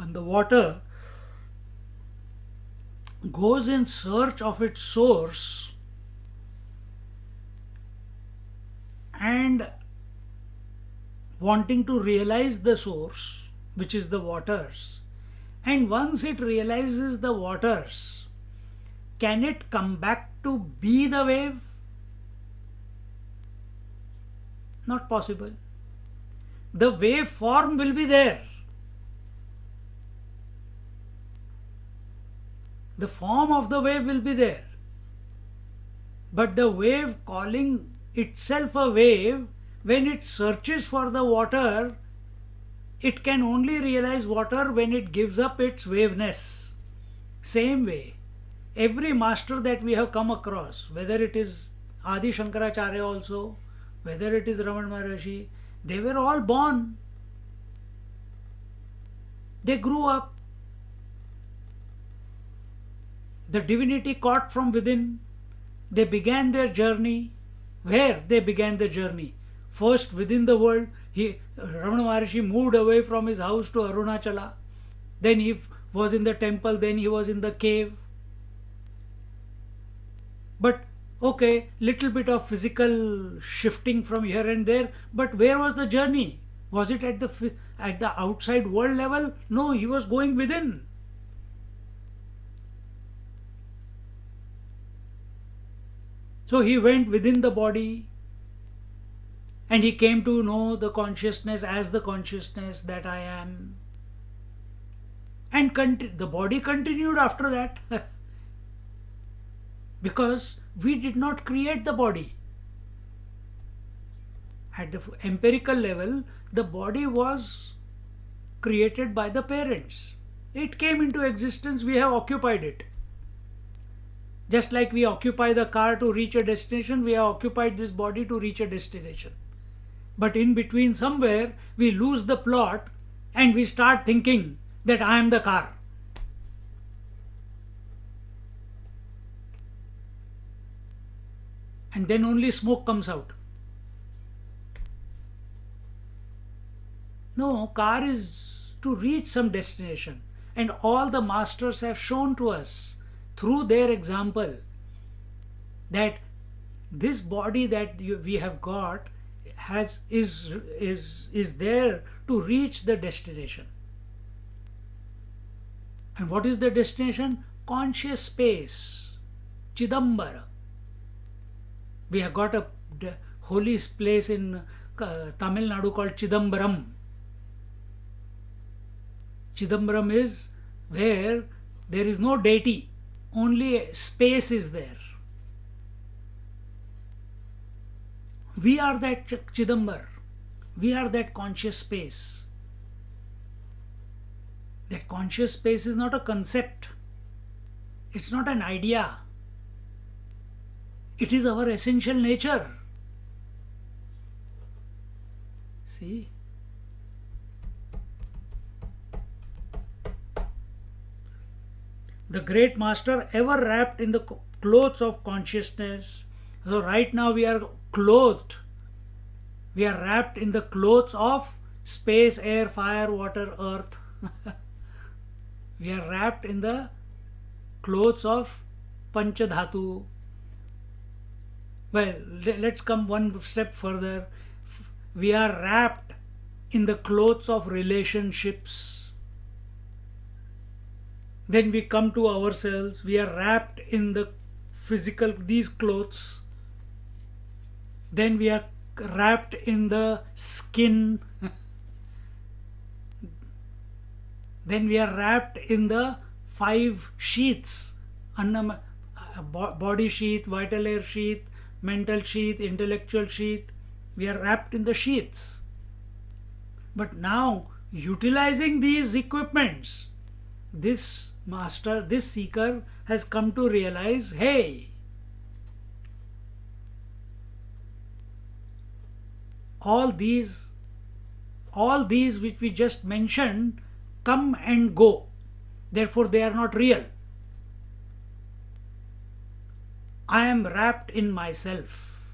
And the water goes in search of its source and wanting to realize the source, which is the waters. And once it realizes the waters, can it come back to be the wave? Not possible. The wave form will be there. The form of the wave will be there. But the wave calling itself a wave, when it searches for the water, it can only realize water when it gives up its waveness. Same way, every master that we have come across, whether it is Adi Shankaracharya also, whether it is Ramana Maharshi, they were all born. They grew up. The divinity caught from within. They began their journey. Where they began their journey? First within the world. Ramana Maharshi moved away from his house to Arunachala. Then he was in the temple. Then he was in the cave. But okay, little bit of physical shifting from here and there. But where was the journey? Was it at the outside world level? No, he was going within. So he went within the body and he came to know the consciousness as the consciousness that I am. And the body continued after that because we did not create the body. At the empirical level, the body was created by the parents. It came into existence, we have occupied it. Just like we occupy the car to reach a destination, we have occupied this body to reach a destination. But in between somewhere, we lose the plot and we start thinking that I am the car. And then only smoke comes out. No, car is to reach some destination. And all the masters have shown to us through their example that this body that we have got is there to reach the destination. And what is the destination? Conscious space, Chidambara. We have got a holy place in Tamil Nadu called Chidambaram. Chidambaram is where there is no deity, only space is there. We are that Chidambar. We are that conscious space. That conscious space is not a concept. It's not an idea. It is our essential nature. See? The great master ever wrapped in the clothes of consciousness. So right now we are clothed. We are wrapped in the clothes of space, air, fire, water, earth. We are wrapped in the clothes of Panchadhatu. Well, let's come one step further. We are wrapped in the clothes of relationships. Then we come to ourselves. We are wrapped in the physical, these clothes. Then we are wrapped in the skin. Then we are wrapped in the 5 sheaths. Body sheath, vital air sheath, mental sheath, intellectual sheath. We are wrapped in the sheaths. But now, utilizing these equipments, this master, this seeker has come to realize, hey, all these which we just mentioned come and go. Therefore, they are not real. I am wrapped in myself.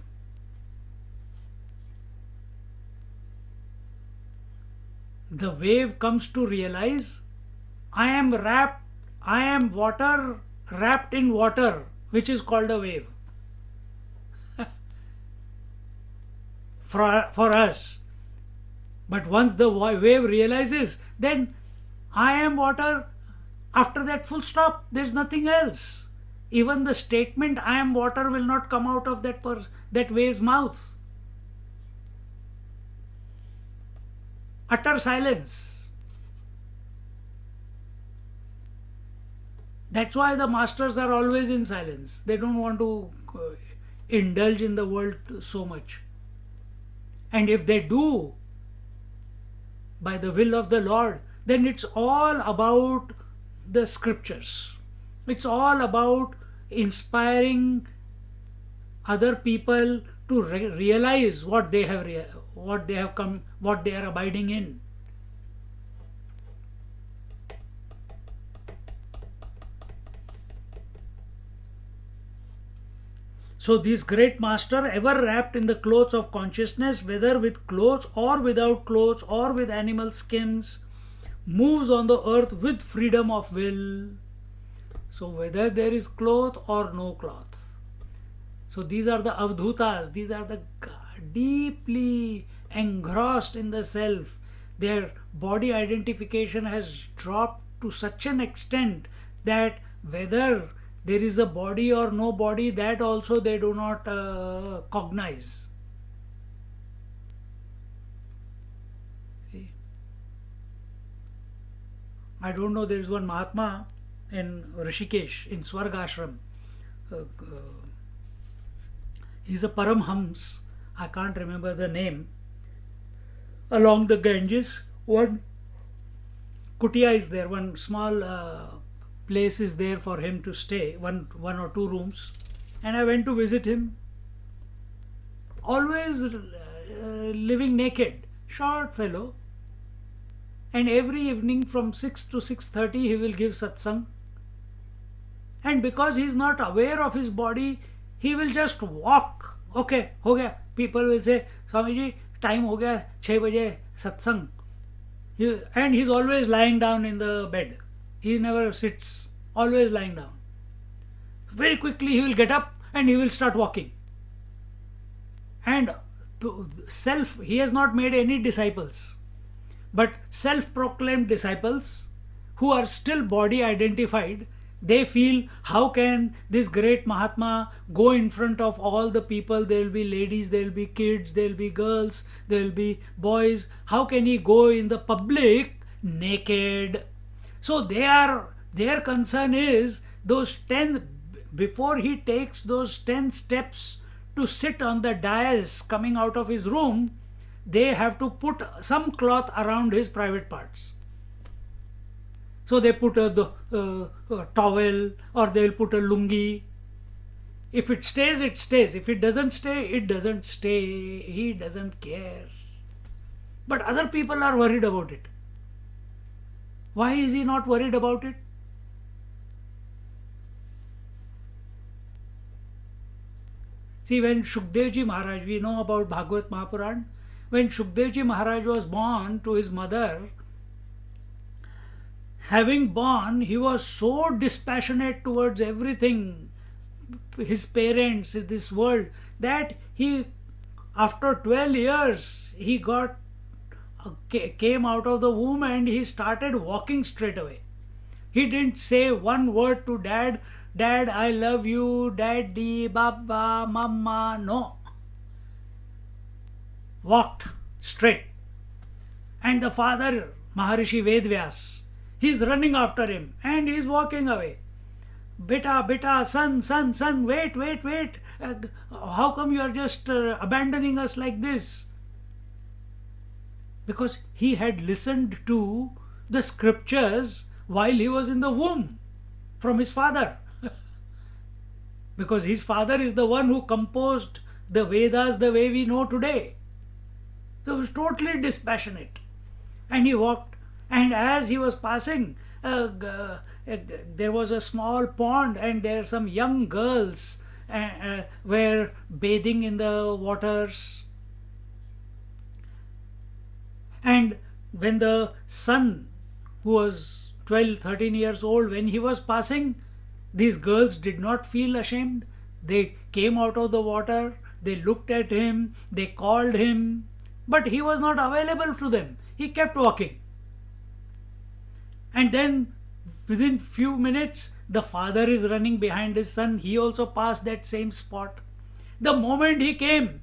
The wave comes to realize I am water wrapped in water, which is called a wave for us. But once the wave realizes, then I am water, after that full stop, there's nothing else. Even the statement I am water will not come out of that wave's mouth. Utter silence. That's why the masters are always in silence. They don't want to indulge in the world so much. And if they do, by the will of the Lord, then it's all about the scriptures. It's all about inspiring other people to realize what they have what they are abiding in. So this great master, ever wrapped in the clothes of consciousness, whether with clothes or without clothes or with animal skins, moves on the earth with freedom of will. So whether there is cloth or no cloth. So these are the avdhutas, these are the deeply engrossed in the self. Their body identification has dropped to such an extent that whether there is a body or no body, that also they do not cognize. See? I don't know, there is one Mahatma in Rishikesh, in Swargashram. He's a Paramhams, I can't remember the name. Along the Ganges, one kutia is there, one small place is there for him to stay, one or two rooms, and I went to visit him. Always living naked, short fellow, and every evening from 6 to 6:30 he will give satsang. And because he is not aware of his body, he will just walk. Okay, ho gaya. People will say, Swamiji, time ho gaya, 6 baje satsang. And he's always lying down in the bed. He never sits, always lying down. Very quickly he will get up and he will start walking. And self, he has not made any disciples, but self-proclaimed disciples who are still body identified, they feel, how can this great Mahatma go in front of all the people? There will be ladies, there will be kids, there will be girls, there will be boys. How can he go in the public naked? So their concern is those 10, before he takes those 10 steps to sit on the dais coming out of his room, they have to put some cloth around his private parts. So they put a towel, or they will put a lungi. If it stays, it stays. If it doesn't stay, it doesn't stay. He doesn't care. But other people are worried about it. Why is he not worried about it? See, when Shukdevji Maharaj, we know about Bhagavad Mahapuran, when Shukdevji Maharaj was born to his mother, having born, he was so dispassionate towards everything, his parents, this world, that he, after 12 years, he came out of the womb and he started walking straight away. He didn't say one word to dad, Dad, I love you, Daddy, Baba, Mama, no. Walked straight. And the father, Maharishi Vedvyas, he's running after him and he's walking away. Beta, son, wait. How come you are just abandoning us like this? Because he had listened to the scriptures while he was in the womb from his father. Because his father is the one who composed the Vedas the way we know today. So he was totally dispassionate. And he walked, and as he was passing, there was a small pond, and there some young girls were bathing in the waters. And when the son, who was 12, 13 years old, when he was passing, these girls did not feel ashamed. They came out of the water, they looked at him, they called him, but he was not available to them. He kept walking. And then within few minutes, the father is running behind his son. He also passed that same spot. The moment he came,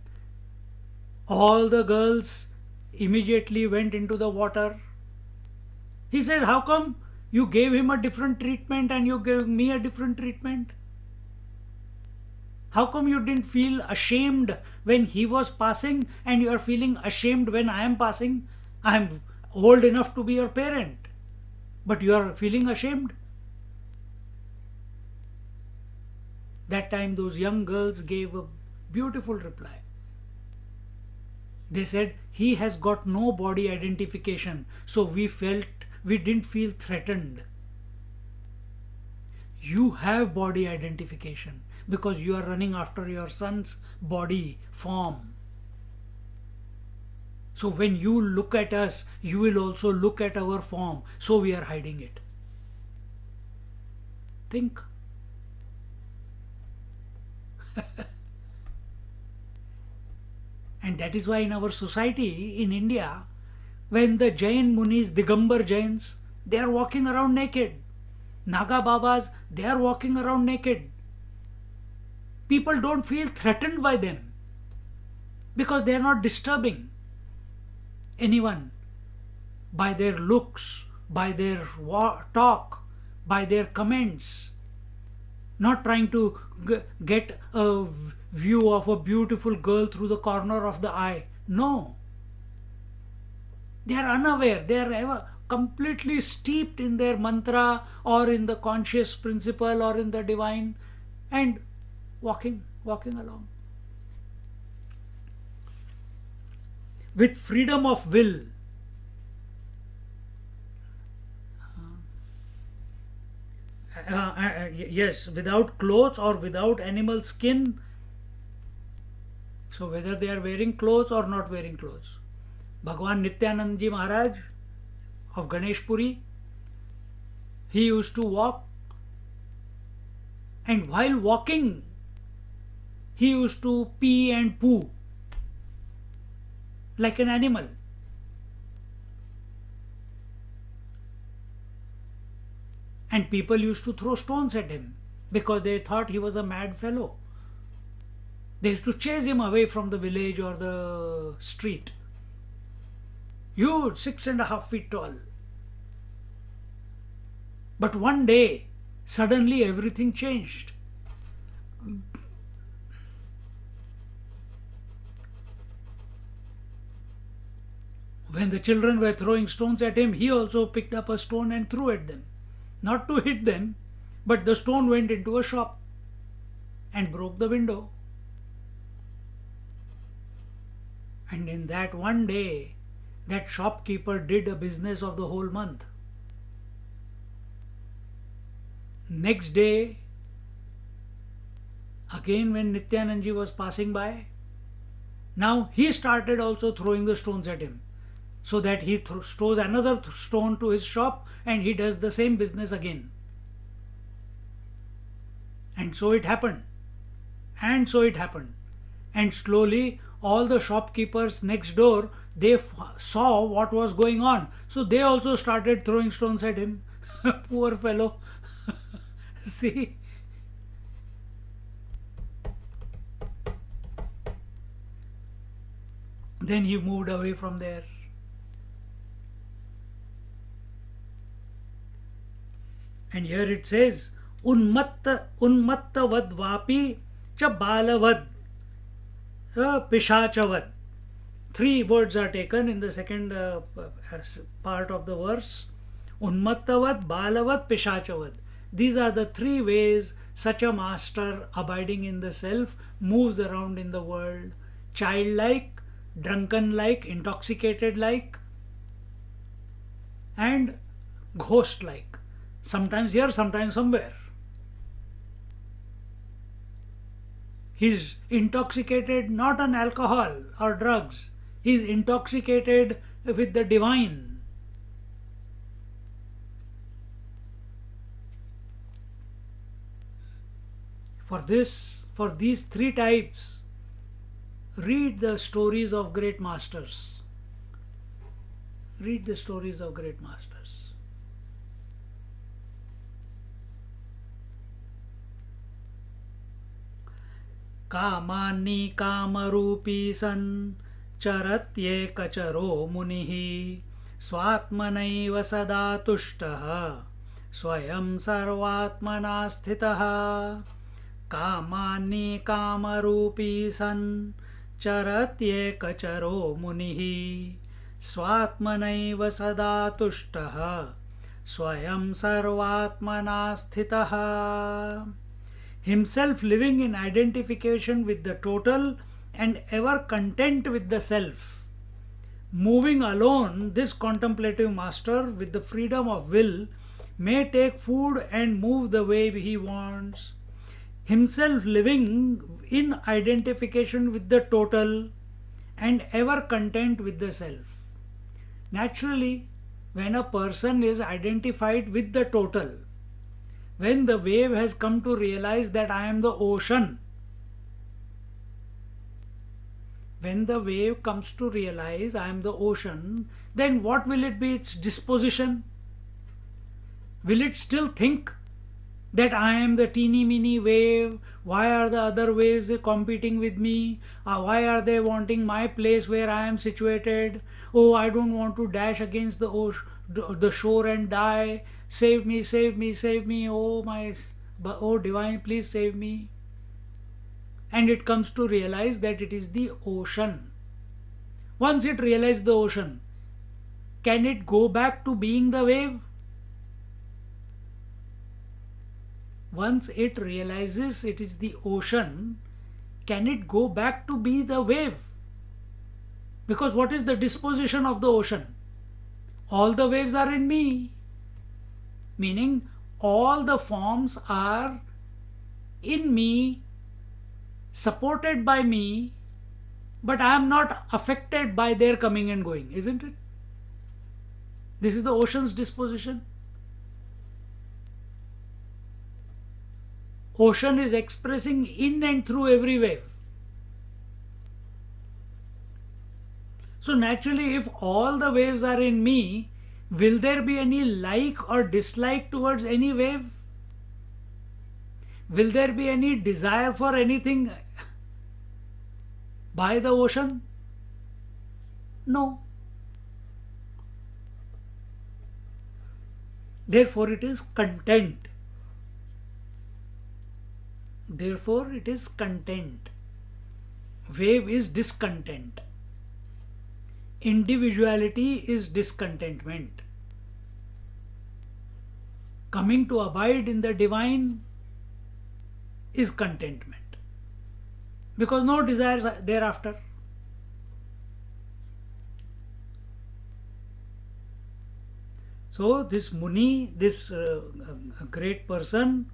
all the girls immediately went into the water. He said, how come you gave him a different treatment and you gave me a different treatment? How come you didn't feel ashamed when he was passing and you are feeling ashamed when I am passing? I am old enough to be your parent, but you are feeling ashamed? That time those young girls gave a beautiful reply. They said, he has got no body identification, so we didn't feel threatened. You have body identification because you are running after your son's body form. So when you look at us, you will also look at our form, so we are hiding it. Think. And that is why in our society, in India, when the Jain Munis, Digambar Jains, they are walking around naked. Naga Babas, they are walking around naked. People don't feel threatened by them because they are not disturbing anyone by their looks, by their talk, by their comments. Not trying to get a view of a beautiful girl through the corner of the eye. No. They are unaware. They are ever completely steeped in their mantra or in the conscious principle or in the divine and walking along. With freedom of will. Yes, without clothes or without animal skin. So whether they are wearing clothes or not wearing clothes. Bhagwan Nityanand Ji Maharaj of Ganesh Puri, he used to walk, and while walking, he used to pee and poo like an animal. And people used to throw stones at him because they thought he was a mad fellow. They used to chase him away from the village or the street. Huge, 6.5 feet tall. But one day, suddenly everything changed. When the children were throwing stones at him, he also picked up a stone and threw at them. Not to hit them, but the stone went into a shop and broke the window. And in that one day, that shopkeeper did a business of the whole month. Next day, again when Nityanand Ji was passing by, now he started also throwing the stones at him, so that he throws another stone to his shop and he does the same business again. And so it happened. And so it happened. And slowly all the shopkeepers next door, they saw what was going on. So they also started throwing stones at him. Poor fellow. See? Then he moved away from there. And here it says, Unmatta vadvapi cha balavad pishachavad. 3 words are taken in the second part of the verse. Unmattavad, balavad, pishachavad. These are the 3 ways such a master abiding in the self moves around in the world. Childlike, drunken-like, intoxicated-like, and ghost-like. Sometimes here, sometimes somewhere. He is intoxicated not on alcohol or drugs. He is intoxicated with the divine. For these three types, read the stories of great masters. Read the stories of great masters. Kamani kamarupi san charatyekacharo munihi swatmanaiva sada tushtaha swayam sarvatmana sthitaha. Kamani kamarupi san charatyekacharo munihi swatmanaiva sada tushtaha swayam sarvatmana sthitaha. Himself living in identification with the total and ever content with the self. Moving alone, this contemplative master with the freedom of will may take food and move the way he wants. Himself living in identification with the total and ever content with the self. Naturally, when a person is identified with the total, when the wave has come to realize that I am the ocean, when the wave comes to realize I am the ocean, then what will it be its disposition? Will it still think that I am the teeny mini wave? Why are the other waves competing with me? Why are they wanting my place where I am situated? Oh, I don't want to dash against the shore and die. Save me, save me, save me. Oh divine, please save me. And it comes to realize that it is the ocean. Once it realizes the ocean, can it go back to being the wave? Once it realizes it is the ocean, can it go back to be the wave? Because what is the disposition of the ocean? All the waves are in me. Meaning all the forms are in me, supported by me, but I am not affected by their coming and going, isn't it? This is the ocean's disposition. Ocean is expressing in and through every wave. So naturally, if all the waves are in me, will there be any like or dislike towards any wave? Will there be any desire for anything by the ocean? No. Therefore it is content. Therefore it is content. Wave is discontent. Individuality is discontentment. Coming to abide in the divine is contentment, because no desires are thereafter. So this Muni, this great person,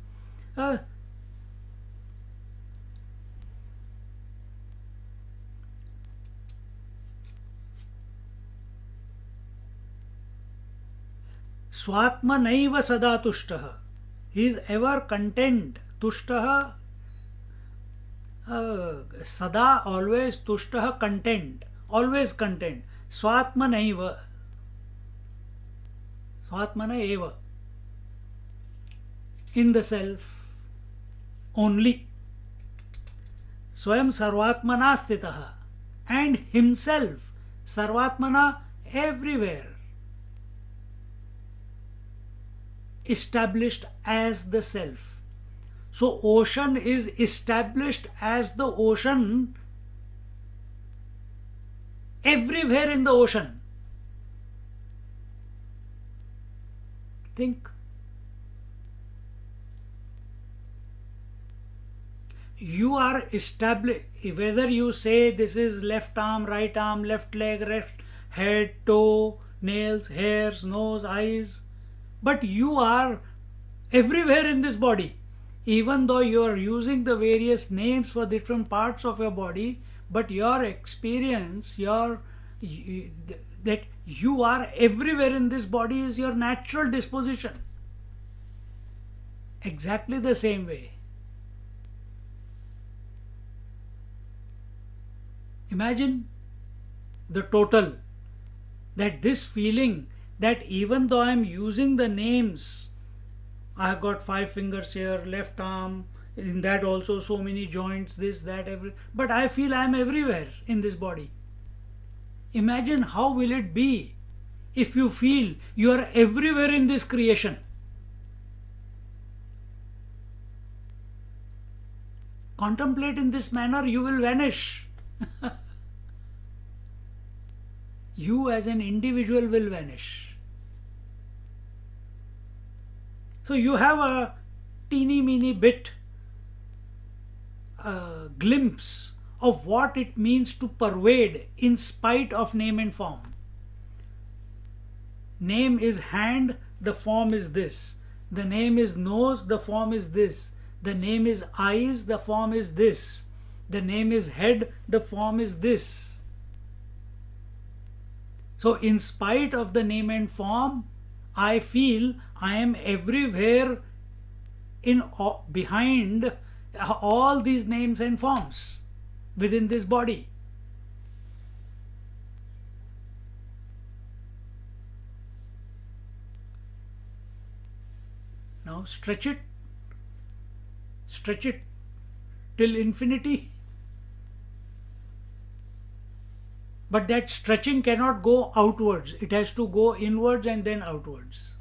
Swatmanaiva sada tushtaha. He is ever content. Tushtaha, sada, always. Tushtaha, content. Always content. Swatmanaiva. Swatmana eva. In the self only. Swayam sarvatmana sthitaha. And himself, sarvatmana, everywhere. Established as the self. So ocean is established as the ocean everywhere in the ocean. Think. You are established, whether you say this is left arm, right arm, left leg, left head, toe, nails, hairs, nose, eyes, but you are everywhere in this body. Even though you are using the various names for different parts of your body, but your experience, that you are everywhere in this body is your natural disposition. Exactly the same way. Imagine the total, that this feeling that even though I am using the names, I have got 5 fingers here, left arm, in that also so many joints, this, that, but I feel I am everywhere in this body. Imagine how will it be if you feel you are everywhere in this creation. Contemplate in this manner, you will vanish. You as an individual will vanish. So you have a teeny meeny bit glimpse of what it means to pervade in spite of name and form. Name is hand, the form is this. The name is nose, the form is this. The name is eyes, the form is this. The name is head, the form is this. So in spite of the name and form, I feel I am everywhere behind all these names and forms within this body. Now stretch it till infinity. But that stretching cannot go outwards. It has to go inwards and then outwards.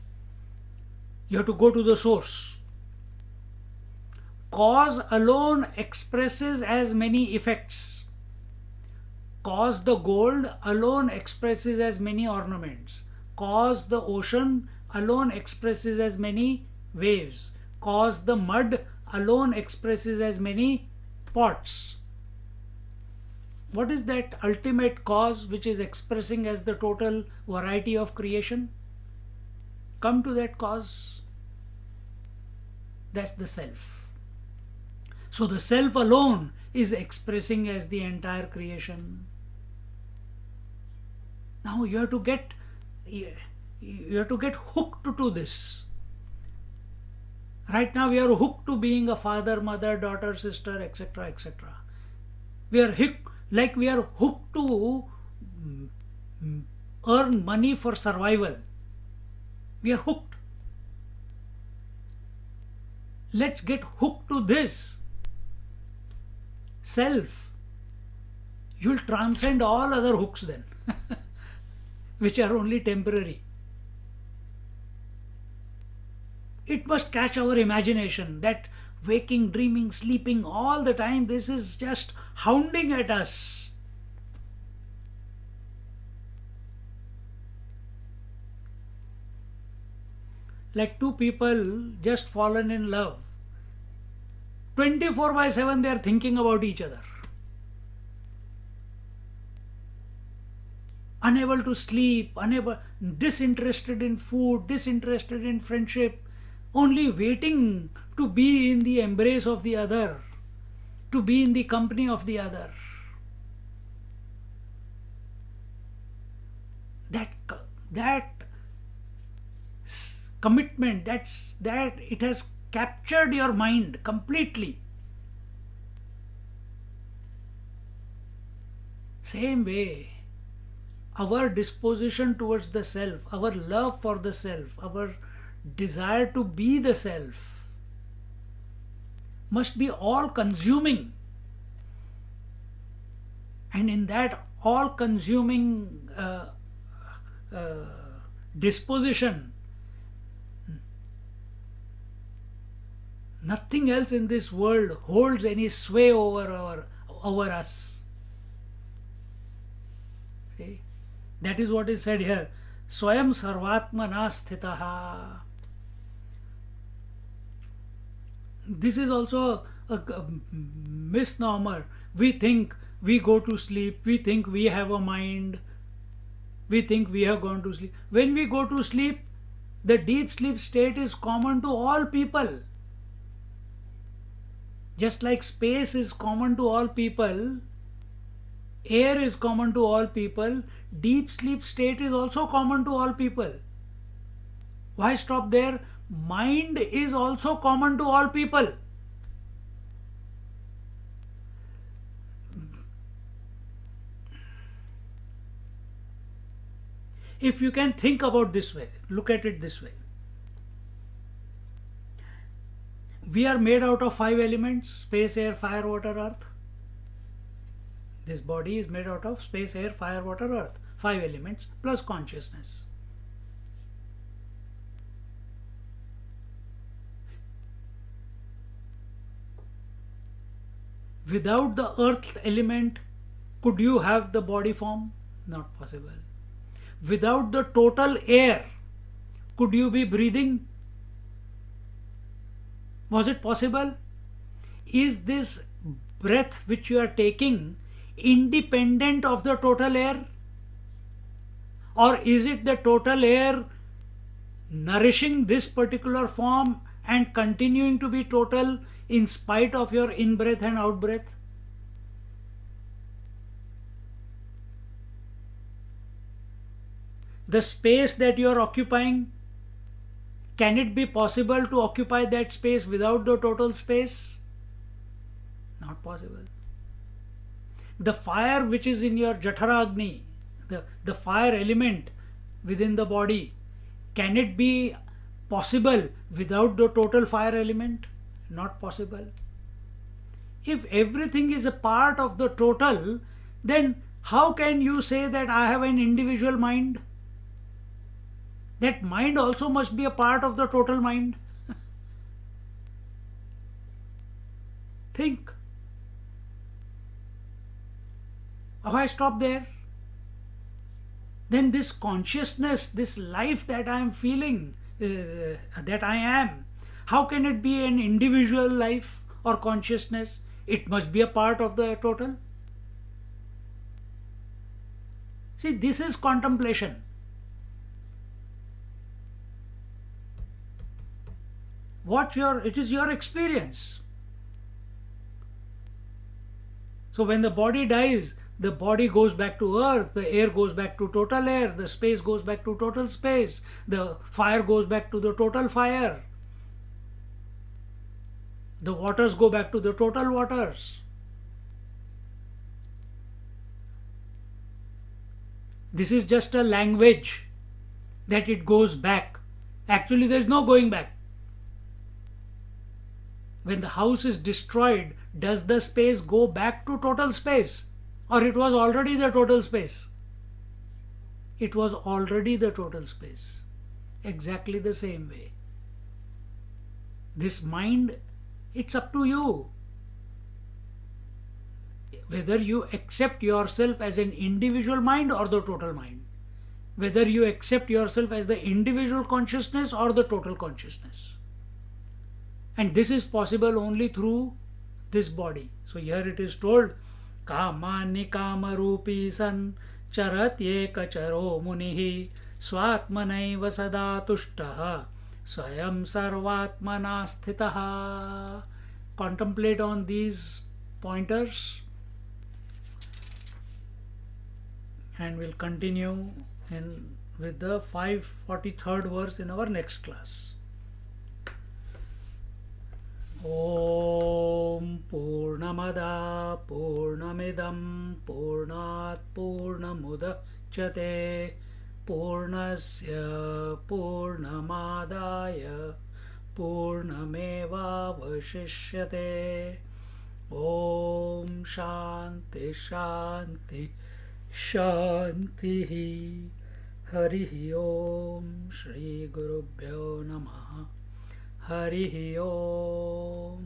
You have to go to the source. Cause alone expresses as many effects. Cause the gold alone expresses as many ornaments. Cause the ocean alone expresses as many waves. Cause the mud alone expresses as many pots. What is that ultimate cause which is expressing as the total variety of creation? Come to that cause. That's the self. So the self alone is expressing as the entire creation. Now you have to get hooked to this. Right now we are hooked to being a father, mother, daughter, sister, etc., etc. We are hooked. Like we are hooked to earn money for survival. We are hooked. Let's get hooked to this self. You'll transcend all other hooks then, which are only temporary. It must catch our imagination that waking, dreaming, sleeping, all the time, this is just hounding at us. Like two people just fallen in love. 24/7 they are thinking about each other. Unable to sleep, disinterested in food, disinterested in friendship, only waiting to be in the embrace of the other, to be in the company of the other. That commitment, that it has captured your mind completely. Same way, our disposition towards the self, our love for the self, our desire to be the self must be all consuming. And in that all consuming disposition, nothing else in this world holds any sway over us. See? That is what is said here. Swayam sarvatmana sthitaha. This is also a misnomer. We think we go to sleep, we think we have a mind, we think we have gone to sleep. When we go to sleep, the deep sleep state is common to all people. Just like space is common to all people, air is common to all people, deep sleep state is also common to all people. Why stop there? Mind is also common to all people. If you can think about this way, look at it this way. We are made out of 5 elements: space, air, fire, water, earth. This body is made out of space, air, fire, water, earth. 5 elements plus consciousness. Without the earth element, could you have the body form? Not possible. Without the total air, could you be breathing? Was it possible? Is this breath which you are taking independent of the total air? Or is it the total air nourishing this particular form and continuing to be total in spite of your in-breath and out-breath? The space that you are occupying, can it be possible to occupy that space without the total space? Not possible. The fire which is in your Jatharagni, the fire element within the body, can it be possible without the total fire element? Not possible. If everything is a part of the total, then how can you say that I have an individual mind? That mind also must be a part of the total mind. Think. Why stop there? Then this consciousness, this life that I am feeling, that I am, how can it be an individual life or consciousness? It must be a part of the total. See, this is contemplation. It is your experience. So when the body dies, the body goes back to earth, the air goes back to total air, the space goes back to total space, the fire goes back to the total fire, the waters go back to the total waters. This is just a language that it goes back. Actually, there is no going back. When the house is destroyed, does the space go back to total space? Or it was already the total space? It was already the total space. Exactly the same way. This mind, it's up to you. Whether you accept yourself as an individual mind or the total mind. Whether you accept yourself as the individual consciousness or the total consciousness. And this is possible only through this body. So here it is told, Kamani kamarupi san charatyekacharo munihi swatmanaiva sada tushtaha swayam sarvatmana sthitaha. Contemplate on these pointers and we'll continue with the 543rd verse in our next class. Om Purnamada Purnamidam Purnat Purnamudachyate Purnasya Purnamadaya Purnameva Vashishyate. Om Shanti Shanti Shanti. Harihi Om Shri Gurubhyo Namaha. Harihi Om.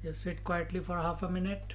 Just sit quietly for half a minute.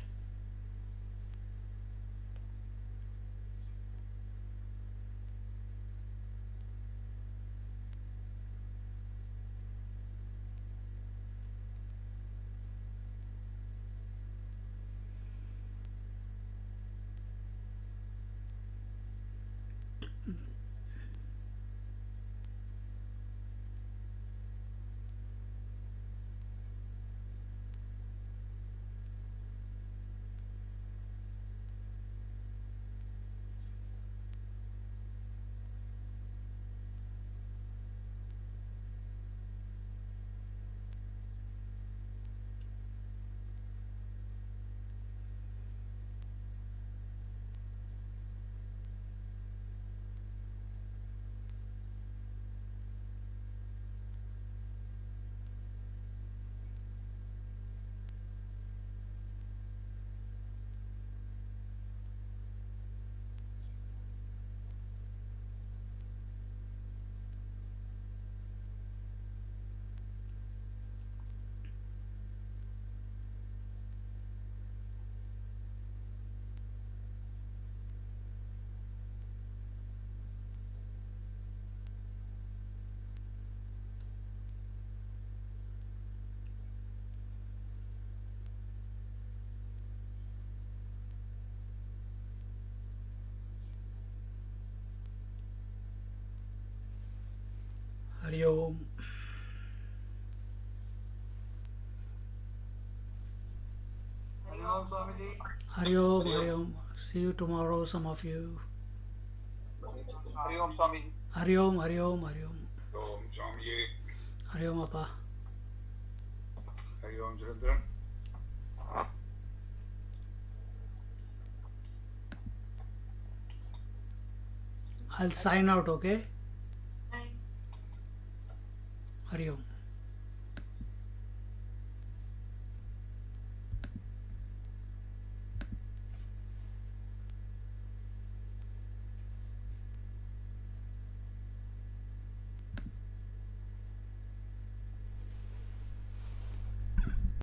Hari Om. Hari Om Swamiji. Hari Om, Hari Om. See you tomorrow, some of you. Hari Om Swamiji. Hari Om, Hari Om, Hari Om. Om Swami. Hari Om, Appa. Hari Om Children. I'll sign out, okay? Hari Om.